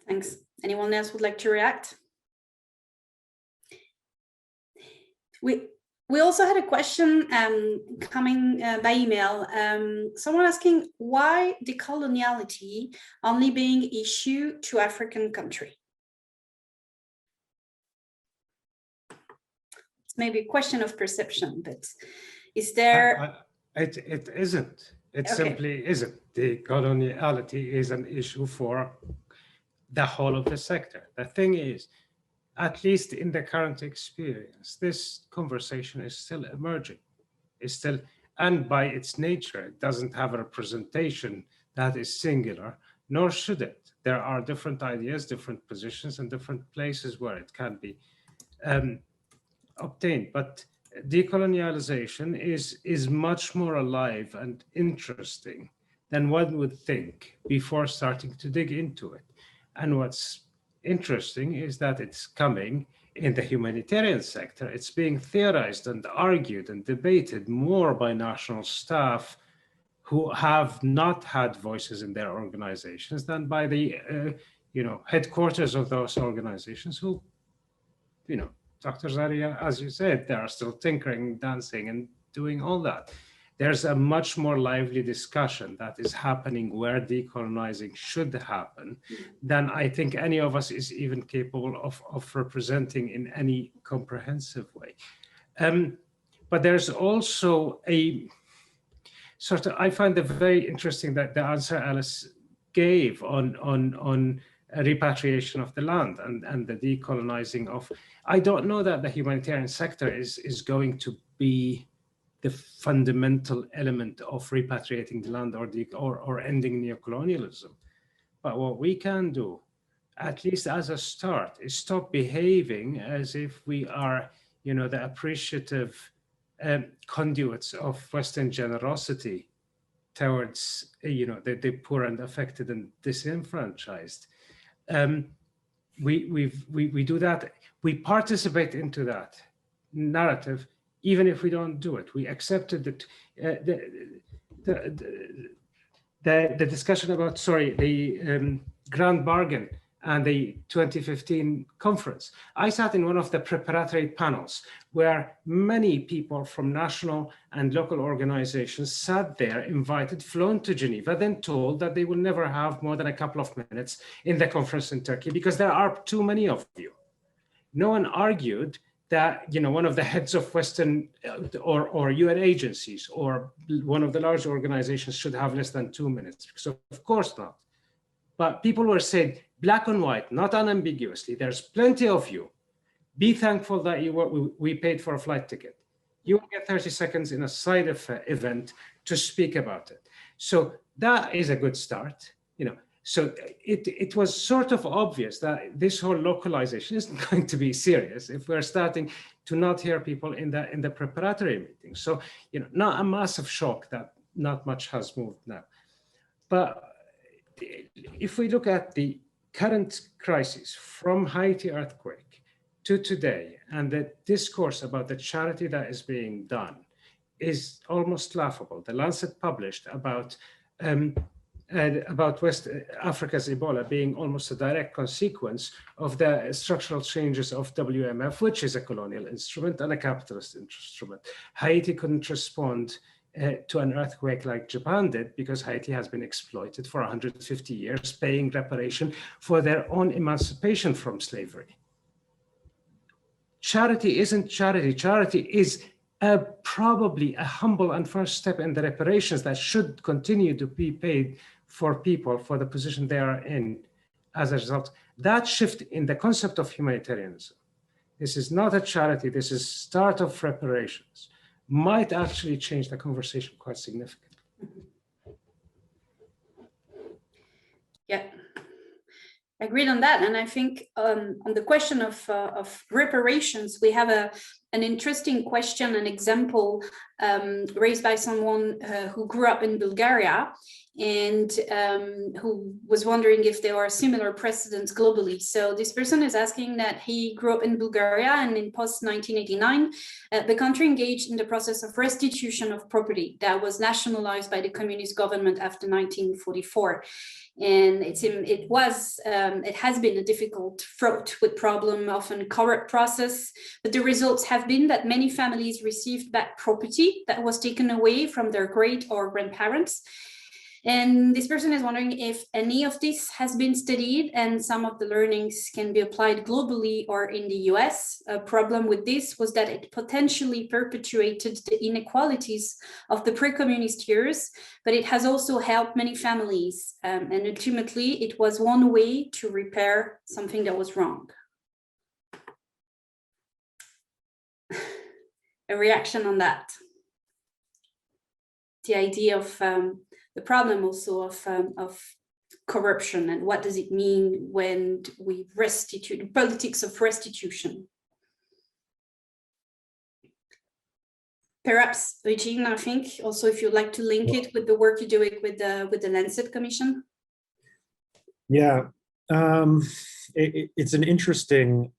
Thanks. Anyone else would like to react? We also had a question coming by email. Someone asking why decoloniality only being issued to African country? It's maybe a question of perception, but is there? It isn't. It Okay. simply isn't. Decoloniality is an issue for the whole of the sector. The thing is, at least in the current experience, this conversation is still emerging. It's still, and by its nature, it doesn't have a representation that is singular, nor should it. There are different ideas, different positions, and different places where it can be obtained. But decolonialization is much more alive and interesting than one would think before starting to dig into it. And what's interesting is that it's coming in the humanitarian sector. It's being theorized and argued and debated more by national staff who have not had voices in their organizations than by the headquarters of those organizations who, Dr. Zahirah, as you said, they are still tinkering, dancing, and doing all that. There's a much more lively discussion that is happening where decolonizing should happen than I think any of us is even capable of representing in any comprehensive way. But there's also a sort of, I find it very interesting that the answer Alice gave on repatriation of the land and the decolonizing of, I don't know that the humanitarian sector is going to be the fundamental element of repatriating the land or ending neocolonialism. But what we can do, at least as a start, is stop behaving as if we are, the appreciative conduits of Western generosity towards, the poor and affected and disenfranchised. We do that. We participate into that narrative. Even if we don't do it, we accepted that the discussion about, the grand bargain and the 2015 conference. I sat in one of the preparatory panels where many people from national and local organizations sat there, invited, flown to Geneva, then told that they will never have more than a couple of minutes in the conference in Turkey because there are too many of you. No one argued that one of the heads of Western or UN agencies or one of the large organizations should have less than 2 minutes. So of course not. But people were saying black and white, not unambiguously, there's plenty of you. Be thankful that we paid for a flight ticket. You will get 30 seconds in a side event to speak about it. So that is a good start. So it was sort of obvious that this whole localization isn't going to be serious if we're starting to not hear people in the preparatory meetings. So, not a massive shock that not much has moved now. But if we look at the current crisis from Haiti earthquake to today, and the discourse about the charity that is being done is almost laughable. The Lancet published about West Africa's Ebola being almost a direct consequence of the structural changes of WMF, which is a colonial instrument and a capitalist instrument. Haiti couldn't respond to an earthquake like Japan did because Haiti has been exploited for 150 years, paying reparation for their own emancipation from slavery. Charity isn't charity. Charity is probably a humble and first step in the reparations that should continue to be paid for people for the position they are in as a result. That shift in the concept of humanitarianism, this is not a charity, this is start of reparations, might actually change the conversation quite significantly. Yeah, I agreed on that. And I think on the question of reparations, we have an interesting question, an example raised by someone who grew up in Bulgaria and who was wondering if there are similar precedents globally. So this person is asking that he grew up in Bulgaria, and in post-1989, the country engaged in the process of restitution of property that was nationalized by the communist government after 1944. And it has been a difficult, fraught with problem, often corrupt process, but the results have been that many families received back property that was taken away from their great or grandparents. And this person is wondering if any of this has been studied and some of the learnings can be applied globally or in the US. A problem with this was that it potentially perpetuated the inequalities of the pre-communist years, but it has also helped many families. And ultimately, it was one way to repair something that was wrong. A reaction on that. The idea of the problem also of corruption, and what does it mean when we restitute, politics of restitution. Perhaps, Eugene, I think also if you'd like to link it with the work you're doing with the Lancet Commission. Yeah, it's an interesting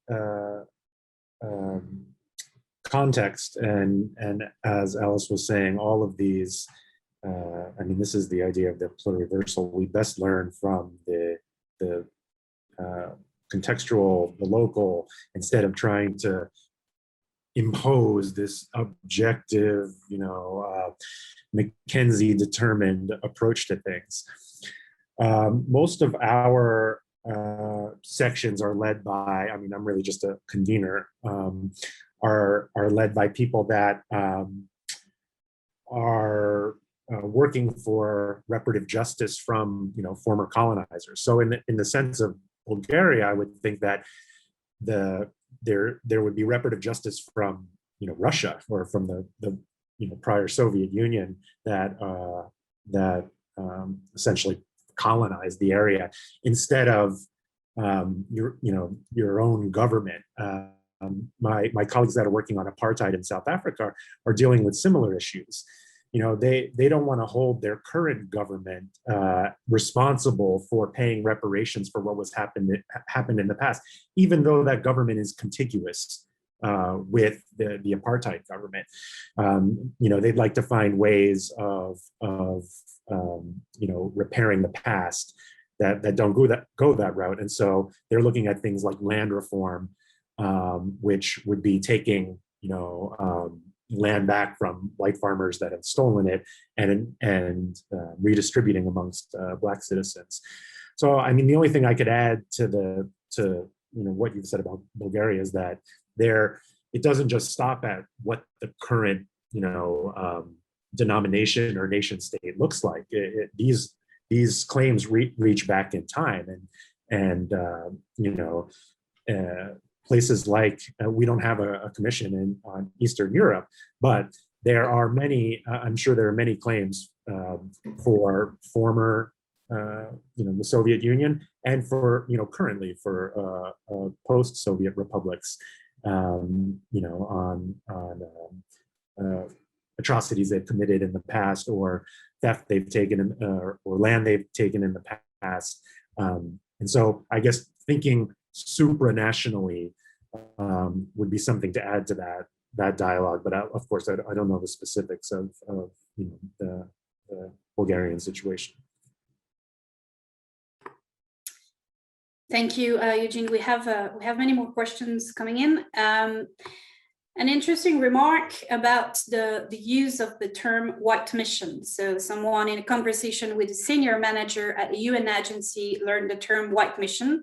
context, and as Alice was saying, all of these. I mean, this is the idea of the pluriversal. We best learn from the contextual, the local, instead of trying to impose this objective, McKinsey determined approach to things. Most of our sections are led by, I mean, I'm really just a convener, are led by people that are working for reparative justice from former colonizers. So in the sense of Bulgaria, I would think that there would be reparative justice from Russia or from the prior Soviet Union that essentially colonized the area instead of your own government. My colleagues that are working on apartheid in South Africa are dealing with similar issues. They don't want to hold their current government responsible for paying reparations for what was happened in the past, even though that government is contiguous with the apartheid government. They'd like to find ways of repairing the past that don't go that route, and so they're looking at things like land reform, which would be taking land back from white farmers that have stolen it and redistributing amongst Black citizens. So, I mean, the only thing I could add to what you've said about Bulgaria is that it doesn't just stop at what the current denomination or nation state looks like. These claims reach back in time, and places like, we don't have a commission on Eastern Europe, but there are many, I'm sure there are many claims for former the Soviet Union, and for currently for post-Soviet republics, on atrocities they've committed in the past, or theft they've taken or land they've taken in the past. And so I guess thinking supranationally would be something to add to that dialogue. But of course, I don't know the specifics of the Bulgarian situation. Thank you, Eugene. We have many more questions coming in. An interesting remark about the use of the term white mission. So someone in a conversation with a senior manager at a UN agency learned the term white mission.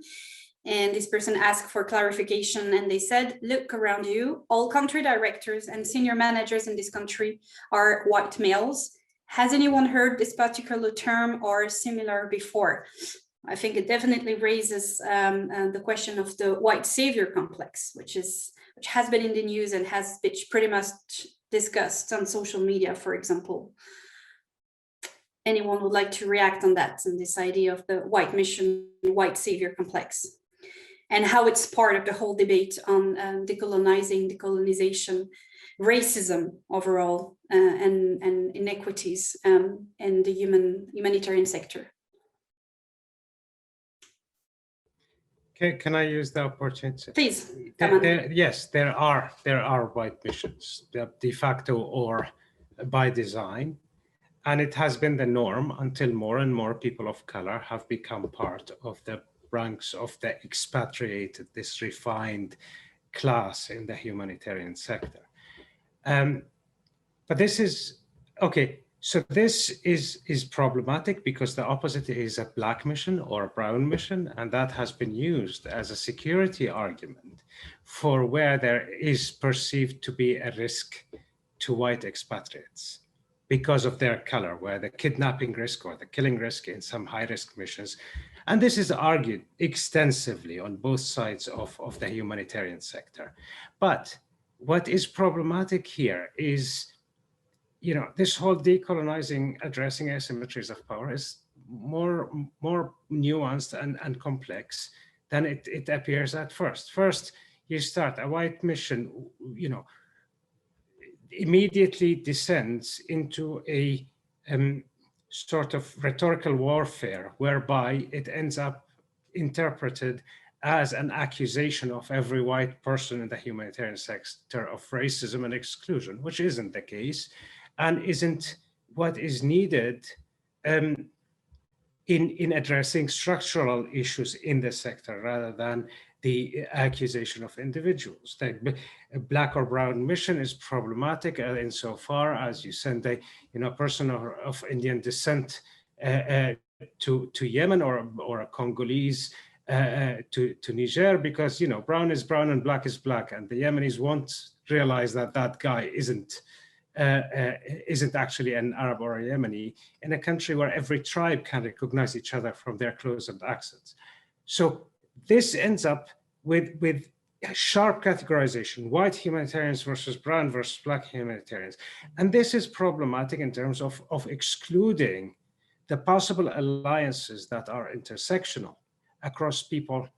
And this person asked for clarification, and they said, look around you, all country directors and senior managers in this country are white males. Has anyone heard this particular term or similar before? I think it definitely raises the question of the white savior complex, which has been in the news and has been pretty much discussed on social media, for example. Anyone would like to react on that, and this idea of the white mission, white savior complex, and how it's part of the whole debate on decolonization, racism overall, and inequities in the humanitarian sector. Can I use the opportunity? Please. Yes, there are white missions, de facto or by design, and it has been the norm until more and more people of color have become part of the ranks of the expatriated, this refined class in the humanitarian sector. But this is okay. So this is problematic because the opposite is a black mission or a brown mission, and that has been used as a security argument for where there is perceived to be a risk to white expatriates because of their color, where the kidnapping risk or the killing risk in some high-risk missions. And this is argued extensively on both sides of the humanitarian sector. But what is problematic here is, this whole decolonizing, addressing asymmetries of power is more nuanced and complex than it appears at first. First, you start a white mission, immediately descends into a sort of rhetorical warfare whereby it ends up interpreted as an accusation of every white person in the humanitarian sector of racism and exclusion, which isn't the case, and isn't what is needed in addressing structural issues in the sector rather than the accusation of individuals. The black or brown mission is problematic insofar as you send a person of Indian descent to Yemen or a Congolese to Niger, because brown is brown and black is black, and the Yemenis won't realize that that guy isn't actually an Arab or a Yemeni in a country where every tribe can recognize each other from their clothes and accents. So this ends up with sharp categorization, white humanitarians versus brown versus black humanitarians. And this is problematic in terms of excluding the possible alliances that are intersectional across people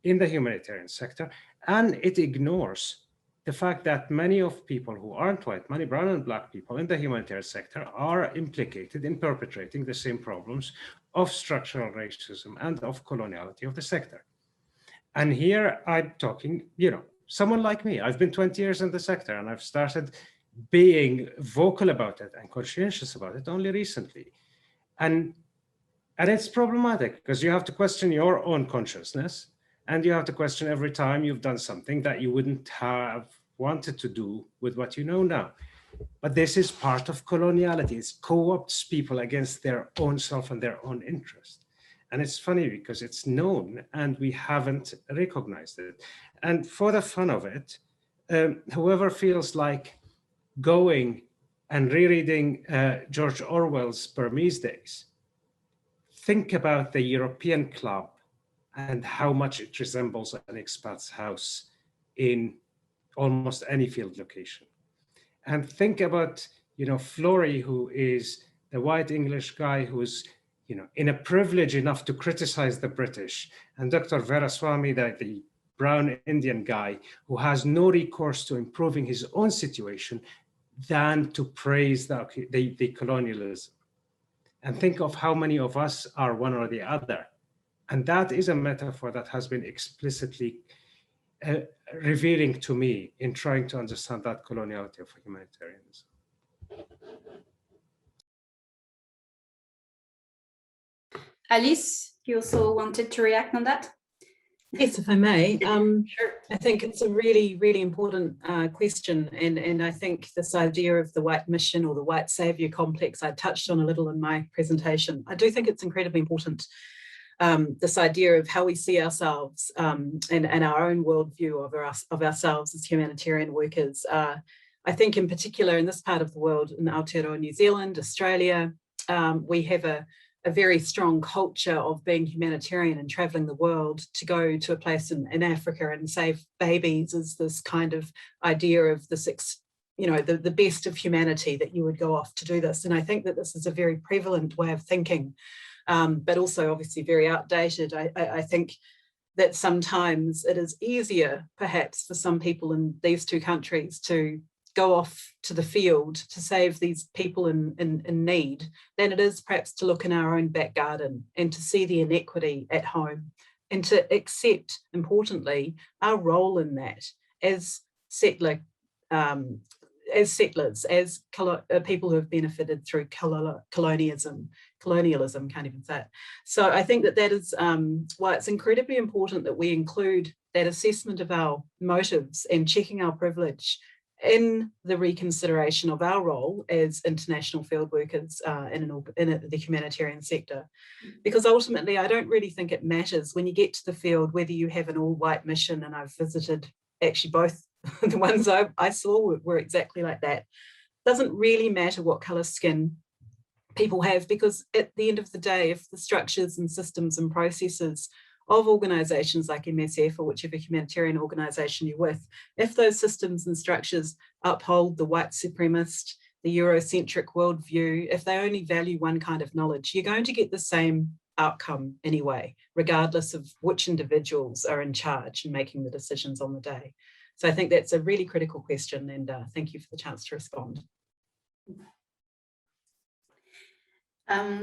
in the humanitarian sector. And it ignores the fact that many of people who aren't white, many brown and black people in the humanitarian sector are implicated in perpetrating the same problems of structural racism and of coloniality of the sector. And here I'm talking, someone like me, I've been 20 years in the sector and I've started being vocal about it and conscientious about it only recently. And it's problematic because you have to question your own consciousness, and you have to question every time you've done something that you wouldn't have wanted to do with what you know now. But this is part of coloniality. It co-opts people against their own self and their own interest. And it's funny because it's known and we haven't recognized it. And for the fun of it, whoever feels like going and rereading George Orwell's Burmese Days, think about the European club and how much it resembles an expat's house in almost any field location. And think about, Flory, who is the white English guy who's, in a privilege enough to criticize the British, and Dr. Veeraswamy, the brown Indian guy who has no recourse to improving his own situation, than to praise the colonialism. And think of how many of us are one or the other. And that is a metaphor that has been explicitly revealing to me in trying to understand that coloniality of humanitarianism. Alice, you also wanted to react on that? Yes, if I may. Sure. I think it's a really, really important question. And I think this idea of the white mission or the white savior complex, I touched on a little in my presentation. I do think it's incredibly important, this idea of how we see ourselves and our own worldview of ourselves as humanitarian workers. I think in particular in this part of the world, in Aotearoa, New Zealand, Australia, we have a very strong culture of being humanitarian and traveling the world. To go to a place in Africa and save babies is this kind of idea of this, the best of humanity, that you would go off to do this. And I think that this is a very prevalent way of thinking, but also obviously very outdated. I think that sometimes it is easier perhaps for some people in these two countries to go off to the field to save these people in need than it is perhaps to look in our own back garden and to see the inequity at home and to accept, importantly, our role in that as settlers, as people who have benefited through colonialism, can't even say it. So I think that is why it's incredibly important that we include that assessment of our motives and checking our privilege in the reconsideration of our role as international field workers in the humanitarian sector. Because ultimately, I don't really think it matters when you get to the field whether you have an all-white mission, and I've visited actually both the ones I saw were exactly like that. It doesn't really matter what colour skin people have, because at the end of the day, if the structures and systems and processes of organisations like MSF or whichever humanitarian organisation you're with, if those systems and structures uphold the white supremacist, the Eurocentric worldview, if they only value one kind of knowledge, you're going to get the same outcome anyway, regardless of which individuals are in charge and making the decisions on the day. So I think that's a really critical question, and thank you for the chance to respond.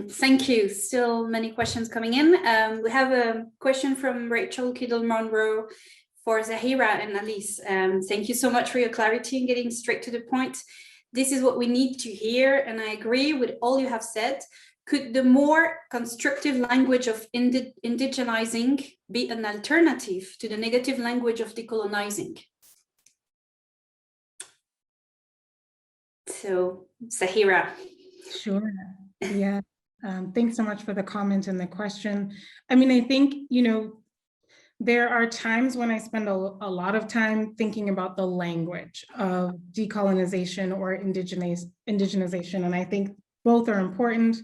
Thank you. Still many questions coming in. We have a question from Rachel Kiddle-Monroe for Zahirah and Alice. Thank you so much for your clarity and getting straight to the point. This is what we need to hear, and I agree with all you have said. Could the more constructive language of indigenizing be an alternative to the negative language of decolonizing? So, Zahirah. Sure. Yeah. Thanks so much for the comment and the question. I mean, I think, there are times when I spend a lot of time thinking about the language of decolonization or indigenization, and I think both are important.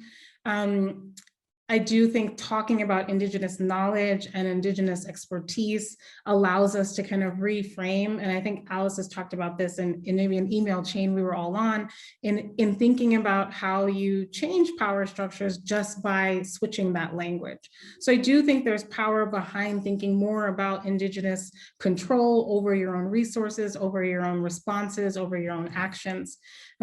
I do think talking about Indigenous knowledge and Indigenous expertise allows us to kind of reframe, and I think Alice has talked about this in maybe an email chain we were all on, in thinking about how you change power structures just by switching that language. So I do think there's power behind thinking more about Indigenous control over your own resources, over your own responses, over your own actions.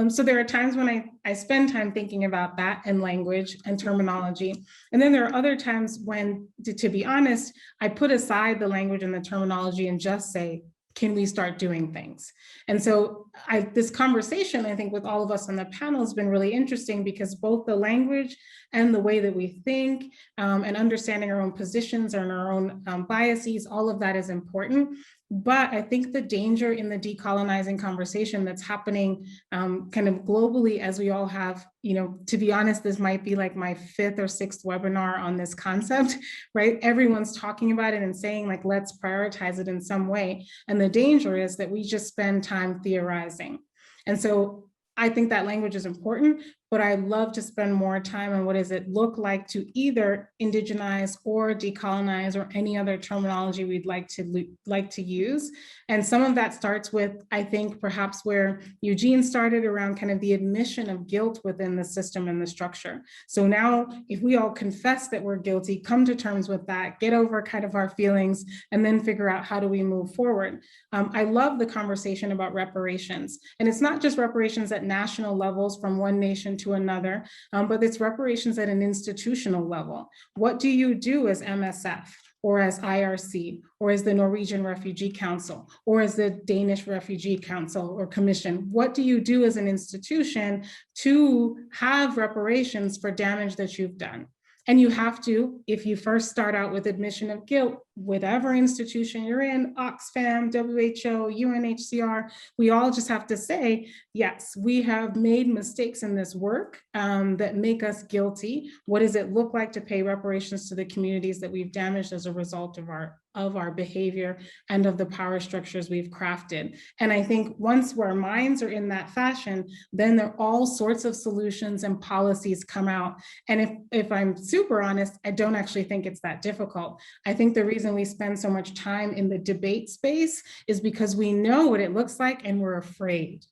So there are times when I spend time thinking about that and language and terminology. And then there are other times when, to be honest, I put aside the language and the terminology and just say, can we start doing things? And so this conversation, I think, with all of us on the panel has been really interesting, because both the language and the way that we think and understanding our own positions and our own biases, all of that is important. But I think the danger in the decolonizing conversation that's happening kind of globally, as we all have, to be honest, this might be like my 5th or 6th webinar on this concept, right? Everyone's talking about it and saying, like, let's prioritize it in some way. And the danger is that we just spend time theorizing. And so I think that language is important, but I'd love to spend more time on what does it look like to either indigenize or decolonize or any other terminology we'd like to use. And some of that starts with, I think, perhaps where Eugene started around kind of the admission of guilt within the system and the structure. So now if we all confess that we're guilty, come to terms with that, get over kind of our feelings, and then figure out how do we move forward. I love the conversation about reparations. And it's not just reparations at national levels from one nation to another, but it's reparations at an institutional level. What do you do as MSF? Or as IRC, or as the Norwegian Refugee Council, or as the Danish Refugee Council or Commission? What do you do as an institution to have reparations for damage that you've done? And you have to, if you first start out with admission of guilt, whatever institution you're in, Oxfam, WHO, UNHCR, we all just have to say, yes, we have made mistakes in this work that make us guilty. What does it look like to pay reparations to the communities that we've damaged as a result of our behavior and of the power structures we've crafted? And I think once our minds are in that fashion, then there are all sorts of solutions and policies come out. And if I'm super honest, I don't actually think it's that difficult. I think the reason we spend so much time in the debate space is because we know what it looks like and we're afraid.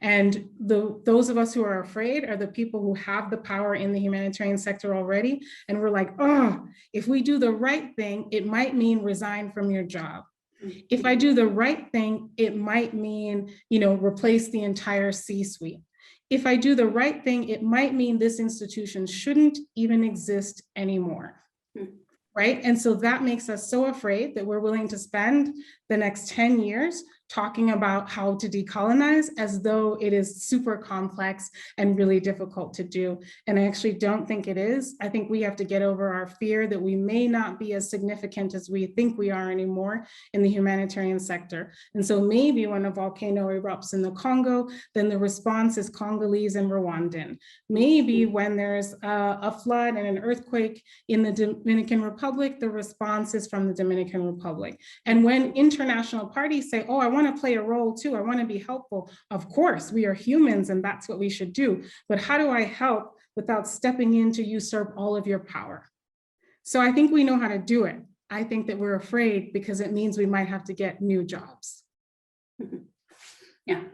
And those of us who are afraid are the people who have the power in the humanitarian sector already. And we're like, oh, if we do the right thing, it might mean resign from your job. If I do the right thing, it might mean, replace the entire C-suite. If I do the right thing, it might mean this institution shouldn't even exist anymore. Right? And so that makes us so afraid that we're willing to spend the next 10 years talking about how to decolonize as though it is super complex and really difficult to do. And I actually don't think it is. I think we have to get over our fear that we may not be as significant as we think we are anymore in the humanitarian sector. And so maybe when a volcano erupts in the Congo, then the response is Congolese and Rwandan. Maybe when there's a flood and an earthquake in the Dominican Republic, the response is from the Dominican Republic. And when international parties say, oh, I want to play a role too, I want to be helpful, of course, we are humans and that's what we should do. But how do I help without stepping in to usurp all of your power? So I think we know how to do it. I think that we're afraid because it means we might have to get new jobs. Yeah.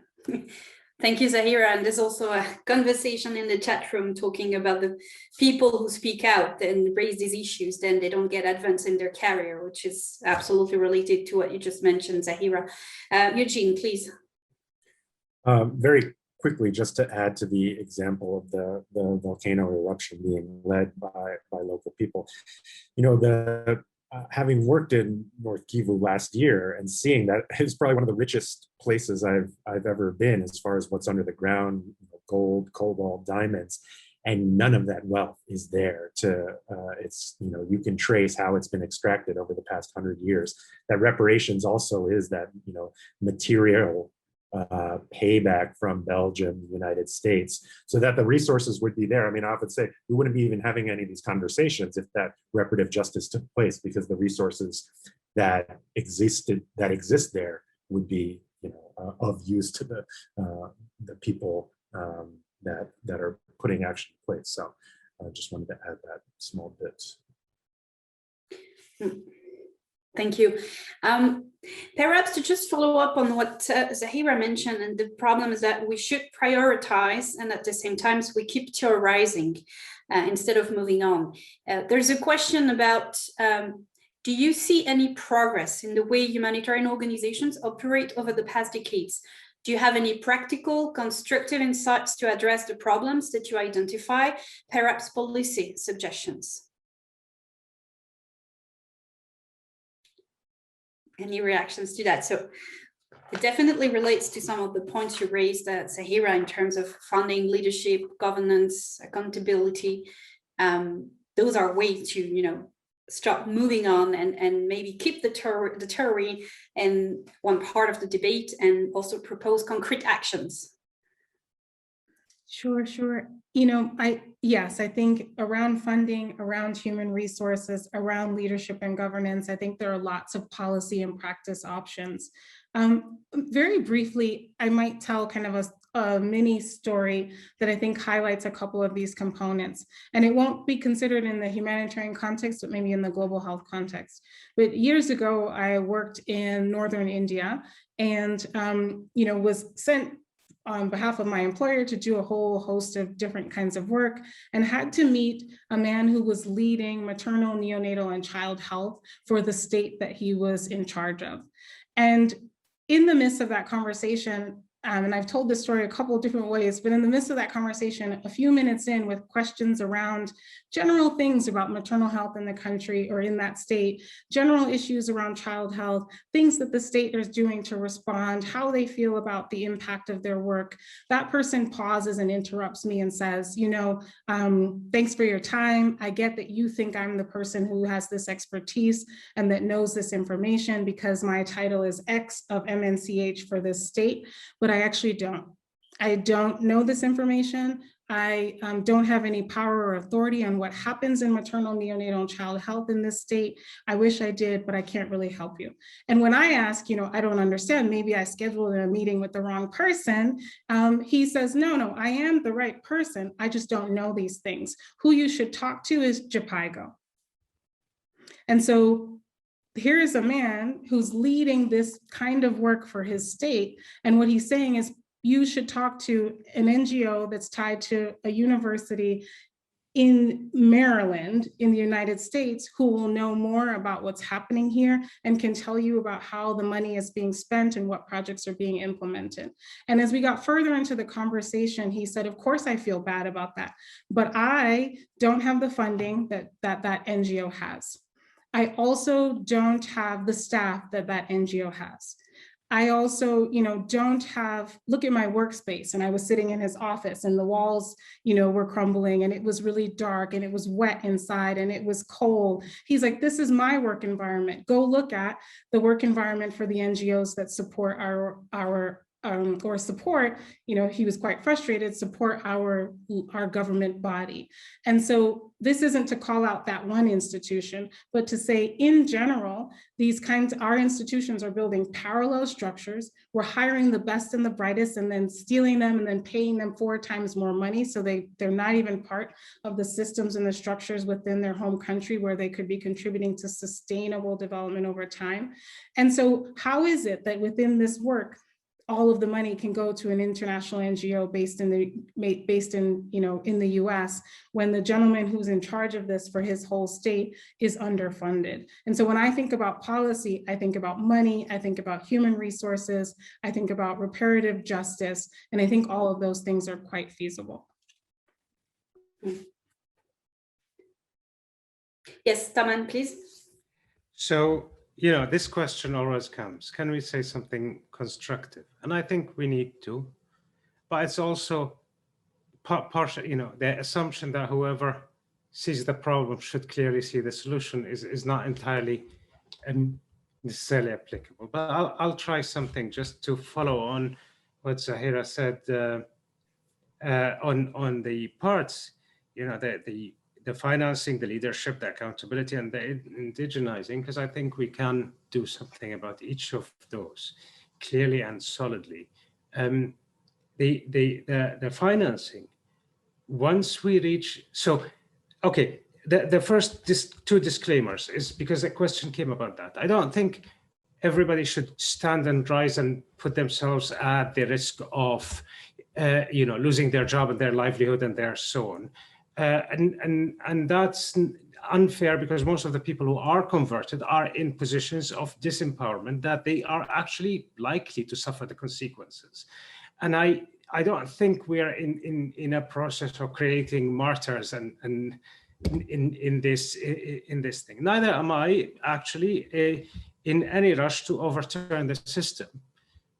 Thank you, Zahirah. And there's also a conversation in the chat room talking about the people who speak out and raise these issues, then they don't get advance in their career, which is absolutely related to what you just mentioned, Zahirah. Eugene, please. Very quickly, just to add to the example of the volcano eruption being led by local people, having worked in North Kivu last year and seeing that it's probably one of the richest places I've ever been as far as what's under the ground, gold, cobalt, diamonds, and none of that wealth is there you can trace how it's been extracted over the past 100 years. That reparations also is that, material payback from Belgium, the United States, so that the resources would be there. I mean, I often say we wouldn't be even having any of these conversations if that reparative justice took place, because the resources that exist there would be, of use to the people that are putting action in place. So I just wanted to add that small bit. Thank you. Perhaps to just follow up on what Zahirah mentioned, and the problem is that we should prioritize, and at the same time we keep theorizing instead of moving on. There's a question about, do you see any progress in the way humanitarian organizations operate over the past decades? Do you have any practical, constructive insights to address the problems that you identify, perhaps policy suggestions? Any reactions to that? So it definitely relates to some of the points you raised, Zahirah, in terms of funding, leadership, governance, accountability. Those are ways to, start moving on and maybe keep the theory in one part of the debate and also propose concrete actions. Sure. I think around funding, around human resources, around leadership and governance, I think there are lots of policy and practice options. Very briefly, I might tell kind of a mini story that I think highlights a couple of these components. And it won't be considered in the humanitarian context, but maybe in the global health context. But years ago, I worked in northern India and was sent on behalf of my employer to do a whole host of different kinds of work, and had to meet a man who was leading maternal, neonatal, and child health for the state that he was in charge of. And in the midst of that conversation, and I've told this story a couple of different ways, but in the midst of that conversation, a few minutes in with questions around general things about maternal health in the country or in that state, general issues around child health, things that the state is doing to respond, how they feel about the impact of their work, that person pauses and interrupts me and says, thanks for your time. I get that you think I'm the person who has this expertise and that knows this information because my title is X of MNCH for this state, but I actually don't. I don't know this information. I don't have any power or authority on what happens in maternal, neonatal, and child health in this state. I wish I did, but I can't really help you. And when I ask, I don't understand, maybe I scheduled a meeting with the wrong person, he says, no, I am the right person. I just don't know these things. Who you should talk to is Japaigo. And so here is a man who's leading this kind of work for his state. And what he's saying is, you should talk to an NGO that's tied to a university in Maryland in the United States who will know more about what's happening here and can tell you about how the money is being spent and what projects are being implemented. And as we got further into the conversation, he said, of course I feel bad about that, but I don't have the funding that NGO has. I also don't have the staff that NGO has. I also, don't have, look at my workspace, and I was sitting in his office and the walls, were crumbling and it was really dark and it was wet inside and it was cold. He's like, this is my work environment. Go look at the work environment for the NGOs that support or support, he was quite frustrated, support our government body. And so this isn't to call out that one institution, but to say in general, our institutions are building parallel structures. We're hiring the best and the brightest and then stealing them and then paying them 4 times more money. So they're not even part of the systems and the structures within their home country where they could be contributing to sustainable development over time. And so how is it that within this work, all of the money can go to an international NGO based in the US, when the gentleman who's in charge of this for his whole state is underfunded. And so when I think about policy, I think about money, I think about human resources, I think about reparative justice, and I think all of those things are quite feasible. Yes, Tammam, please. So, this question always comes, can we say something constructive? And I think we need to, but it's also partial, the assumption that whoever sees the problem should clearly see the solution is not entirely necessarily applicable. But I'll try something just to follow on what Zahirah said on the parts, the financing, the leadership, the accountability, and the indigenizing, because I think we can do something about each of those clearly and solidly. The financing, once we reach, the first 2 disclaimers is because a question came about that. I don't think everybody should stand and rise and put themselves at the risk of, losing their job and their livelihood and their so on. And that's unfair because most of the people who are converted are in positions of disempowerment that they are actually likely to suffer the consequences. And I don't think we are in a process of creating martyrs and in this thing. Neither am I actually in any rush to overturn the system.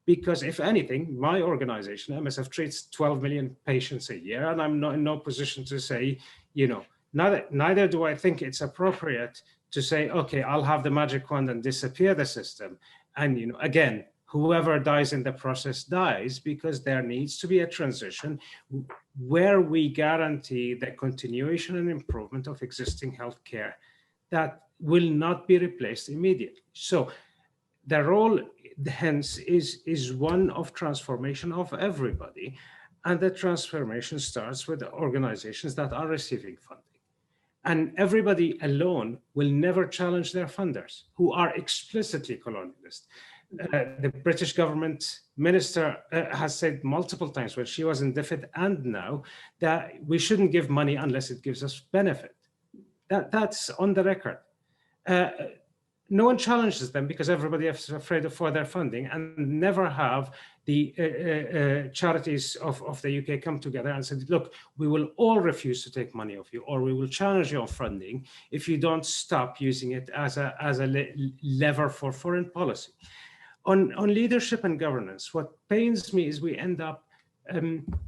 Because if anything, my organization, MSF, treats 12 million patients a year, and I'm not in no position to say, neither do I think it's appropriate to say, okay, I'll have the magic wand and disappear the system. And, again, whoever dies in the process dies, because there needs to be a transition where we guarantee the continuation and improvement of existing healthcare that will not be replaced immediately. So The role, hence, is one of transformation of everybody. And the transformation starts with the organizations that are receiving funding. And everybody alone will never challenge their funders, who are explicitly colonialist. The British government minister has said multiple times when she was in DFID and now that we shouldn't give money unless it gives us benefit. That's on the record. No one challenges them because everybody is afraid for their funding, and never have the charities of the UK come together and said, look, we will all refuse to take money off you, or we will challenge your funding if you don't stop using it as a lever for foreign policy. On leadership and governance, what pains me is we end up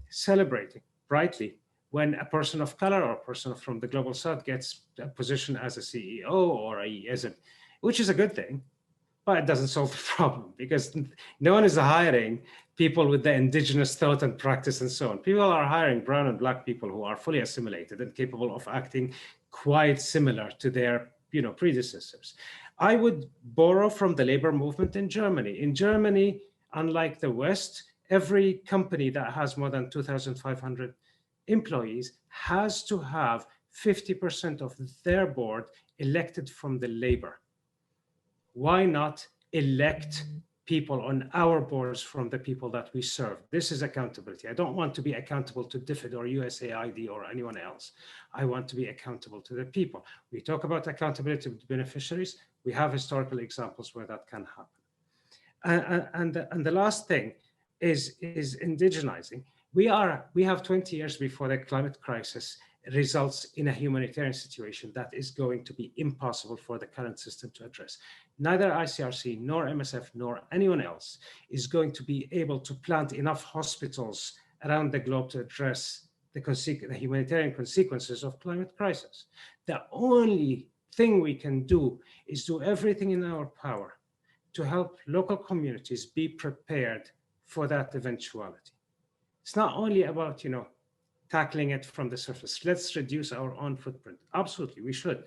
celebrating brightly when a person of color or a person from the global south gets a position as a CEO or a ESM, which is a good thing, but it doesn't solve the problem because no one is hiring people with the indigenous thought and practice and so on. People are hiring brown and black people who are fully assimilated and capable of acting quite similar to their predecessors. I would borrow from the labor movement in Germany. In Germany, unlike the West, every company that has more than 2,500 employees has to have 50% of their board elected from the labor. Why not elect people on our boards from the people that we serve? This is accountability. I don't want to be accountable to DFID or USAID or anyone else. I want to be accountable to the people. We talk about accountability to beneficiaries. We have historical examples where that can happen. And the last thing is indigenizing. We have 20 years before the climate crisis results in a humanitarian situation that is going to be impossible for the current system to address. Neither ICRC nor MSF nor anyone else is going to be able to plant enough hospitals around the globe to address the humanitarian consequences of climate crisis. The only thing we can do is do everything in our power to help local communities be prepared for that eventuality. It's not only about, tackling it from the surface. Let's reduce our own footprint. Absolutely, we should.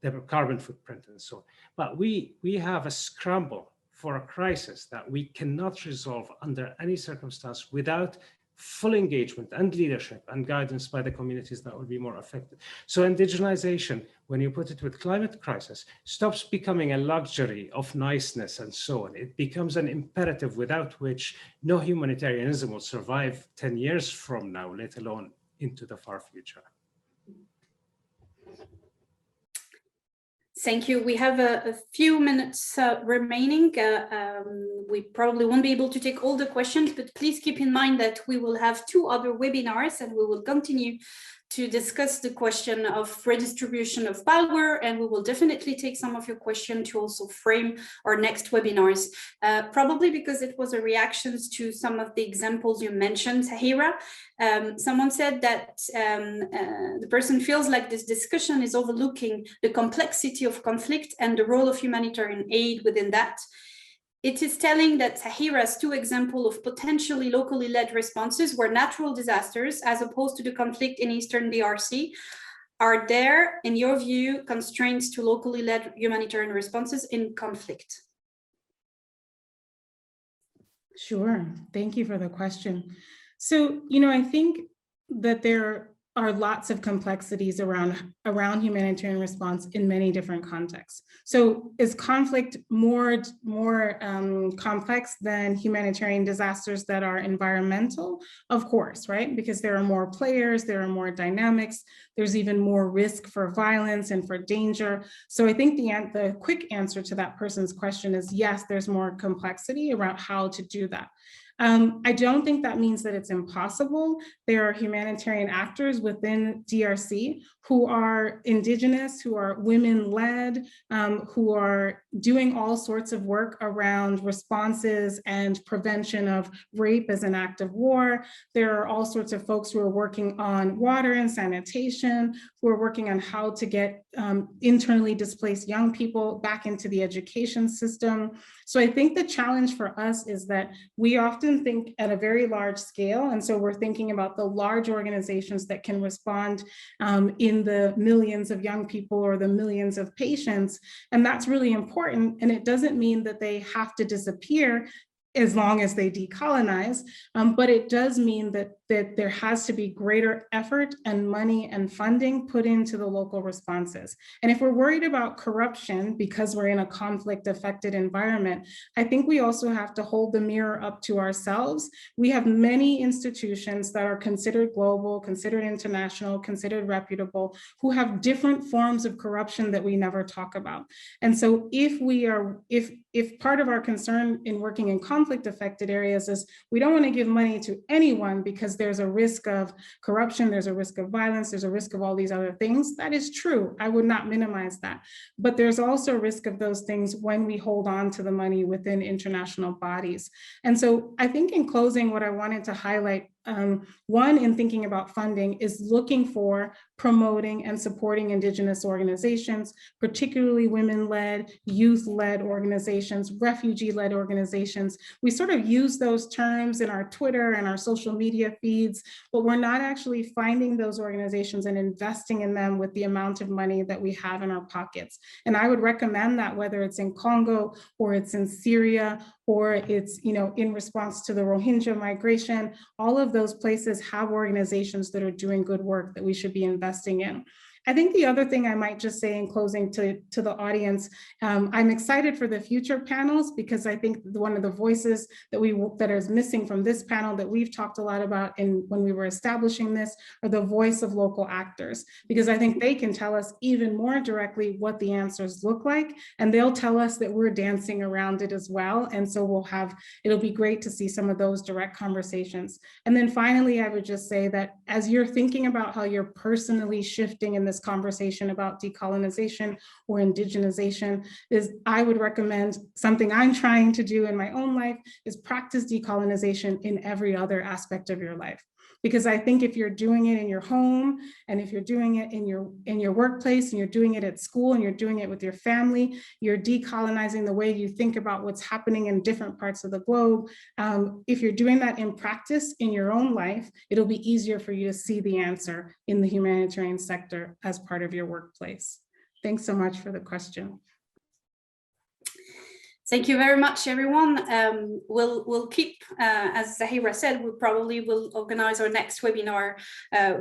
The carbon footprint and so on. But we have a scramble for a crisis that we cannot resolve under any circumstance without full engagement and leadership and guidance by the communities that will be more affected. So indigenization, when you put it with climate crisis, stops becoming a luxury of niceness and so on. It becomes an imperative without which no humanitarianism will survive 10 years from now, let alone into the far future. Thank you. We have a few minutes remaining. We probably won't be able to take all the questions, but please keep in mind that we will have 2 other webinars and we will continue to discuss the question of redistribution of power, and we will definitely take some of your questions to also frame our next webinars, probably because it was a reaction to some of the examples you mentioned, Zahirah. Someone said that the person feels like this discussion is overlooking the complexity of conflict and the role of humanitarian aid within that. It is telling that Zahirah's 2 examples of potentially locally led responses were natural disasters, as opposed to the conflict in Eastern DRC. Are there, in your view, constraints to locally led humanitarian responses in conflict? Sure, thank you for the question. So, I think that there are lots of complexities around humanitarian response in many different contexts. So is conflict more complex than humanitarian disasters that are environmental? Of course, right? Because there are more players, there are more dynamics, there's even more risk for violence and for danger. So I think the quick answer to that person's question is yes, there's more complexity around how to do that. I don't think that means that it's impossible. There are humanitarian actors within DRC who are indigenous, who are women-led, who are doing all sorts of work around responses and prevention of rape as an act of war. There are all sorts of folks who are working on water and sanitation, who are working on how to get internally displaced young people back into the education system. So I think the challenge for us is that we often think at a very large scale. And so we're thinking about the large organizations that can respond in the millions of young people or the millions of patients. And that's really important. And it doesn't mean that they have to disappear as long as they decolonize, but it does mean that there has to be greater effort and money and funding put into the local responses. And if we're worried about corruption because we're in a conflict-affected environment, I think we also have to hold the mirror up to ourselves. We have many institutions that are considered global, considered international, considered reputable, who have different forms of corruption that we never talk about. And so if part of our concern in working in conflict-affected areas is we don't want to give money to anyone because there's a risk of corruption, there's a risk of violence, there's a risk of all these other things. That is true. I would not minimize that. But there's also a risk of those things when we hold on to the money within international bodies. And so I think in closing, what I wanted to highlight, one, in thinking about funding, is looking for promoting and supporting Indigenous organizations, particularly women-led, youth-led organizations, refugee-led organizations. We sort of use those terms in our Twitter and our social media feeds, but we're not actually finding those organizations and investing in them with the amount of money that we have in our pockets. And I would recommend that whether it's in Congo or it's in Syria or it's, in response to the Rohingya migration, all of those places have organizations that are doing good work that we should be investing in. I think the other thing I might just say in closing to the audience, I'm excited for the future panels because I think one of the voices that is missing from this panel that we've talked a lot about when we were establishing this are the voice of local actors, because I think they can tell us even more directly what the answers look like, and they'll tell us that we're dancing around it as well. And so it'll be great to see some of those direct conversations. And then finally, I would just say that as you're thinking about how you're personally shifting in this conversation about decolonization or indigenization, I would recommend something I'm trying to do in my own life is practice decolonization in every other aspect of your life. Because I think if you're doing it in your home, and if you're doing it in your workplace, and you're doing it at school, and you're doing it with your family, you're decolonizing the way you think about what's happening in different parts of the globe. If you're doing that in practice in your own life, it'll be easier for you to see the answer in the humanitarian sector as part of your workplace. Thanks so much for the question. Thank you very much, everyone. We'll keep, as Zahirah said, we probably will organize our next webinar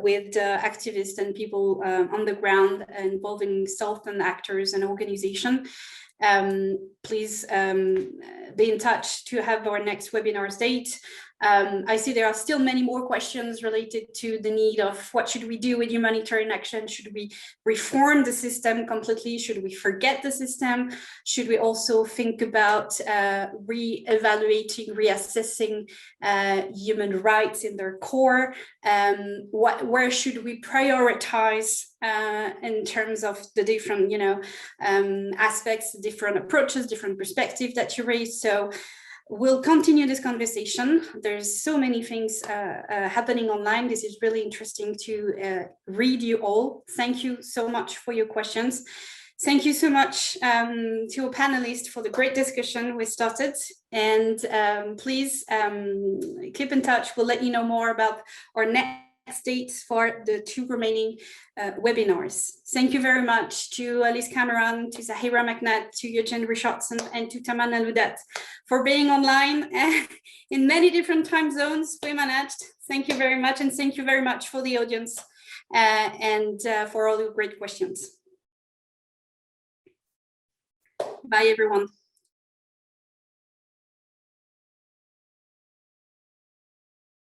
with activists and people on the ground involving Southern actors and organizations. Please be in touch to have our next webinar date. I see there are still many more questions related to the need of what should we do with humanitarian action? Should we reform the system completely? Should we forget the system? Should we also think about re-evaluating, reassessing human rights in their core? Where should we prioritize in terms of the different, aspects, different approaches, different perspectives that you raised? So we'll continue this conversation. There's so many things happening online. This is really interesting to read you all. Thank you so much for your questions. Thank you so much to our panelists for the great discussion we started. And please keep in touch. We'll let you know more about our next dates for the 2 remaining webinars. Thank you very much to Alice Cameron, to Zahirah McNatt, to Eugene Richardson, and to Tammam Aloudat for being online in many different time zones. We managed. Thank you very much, and thank you very much for the audience and for all your great questions. Bye, everyone.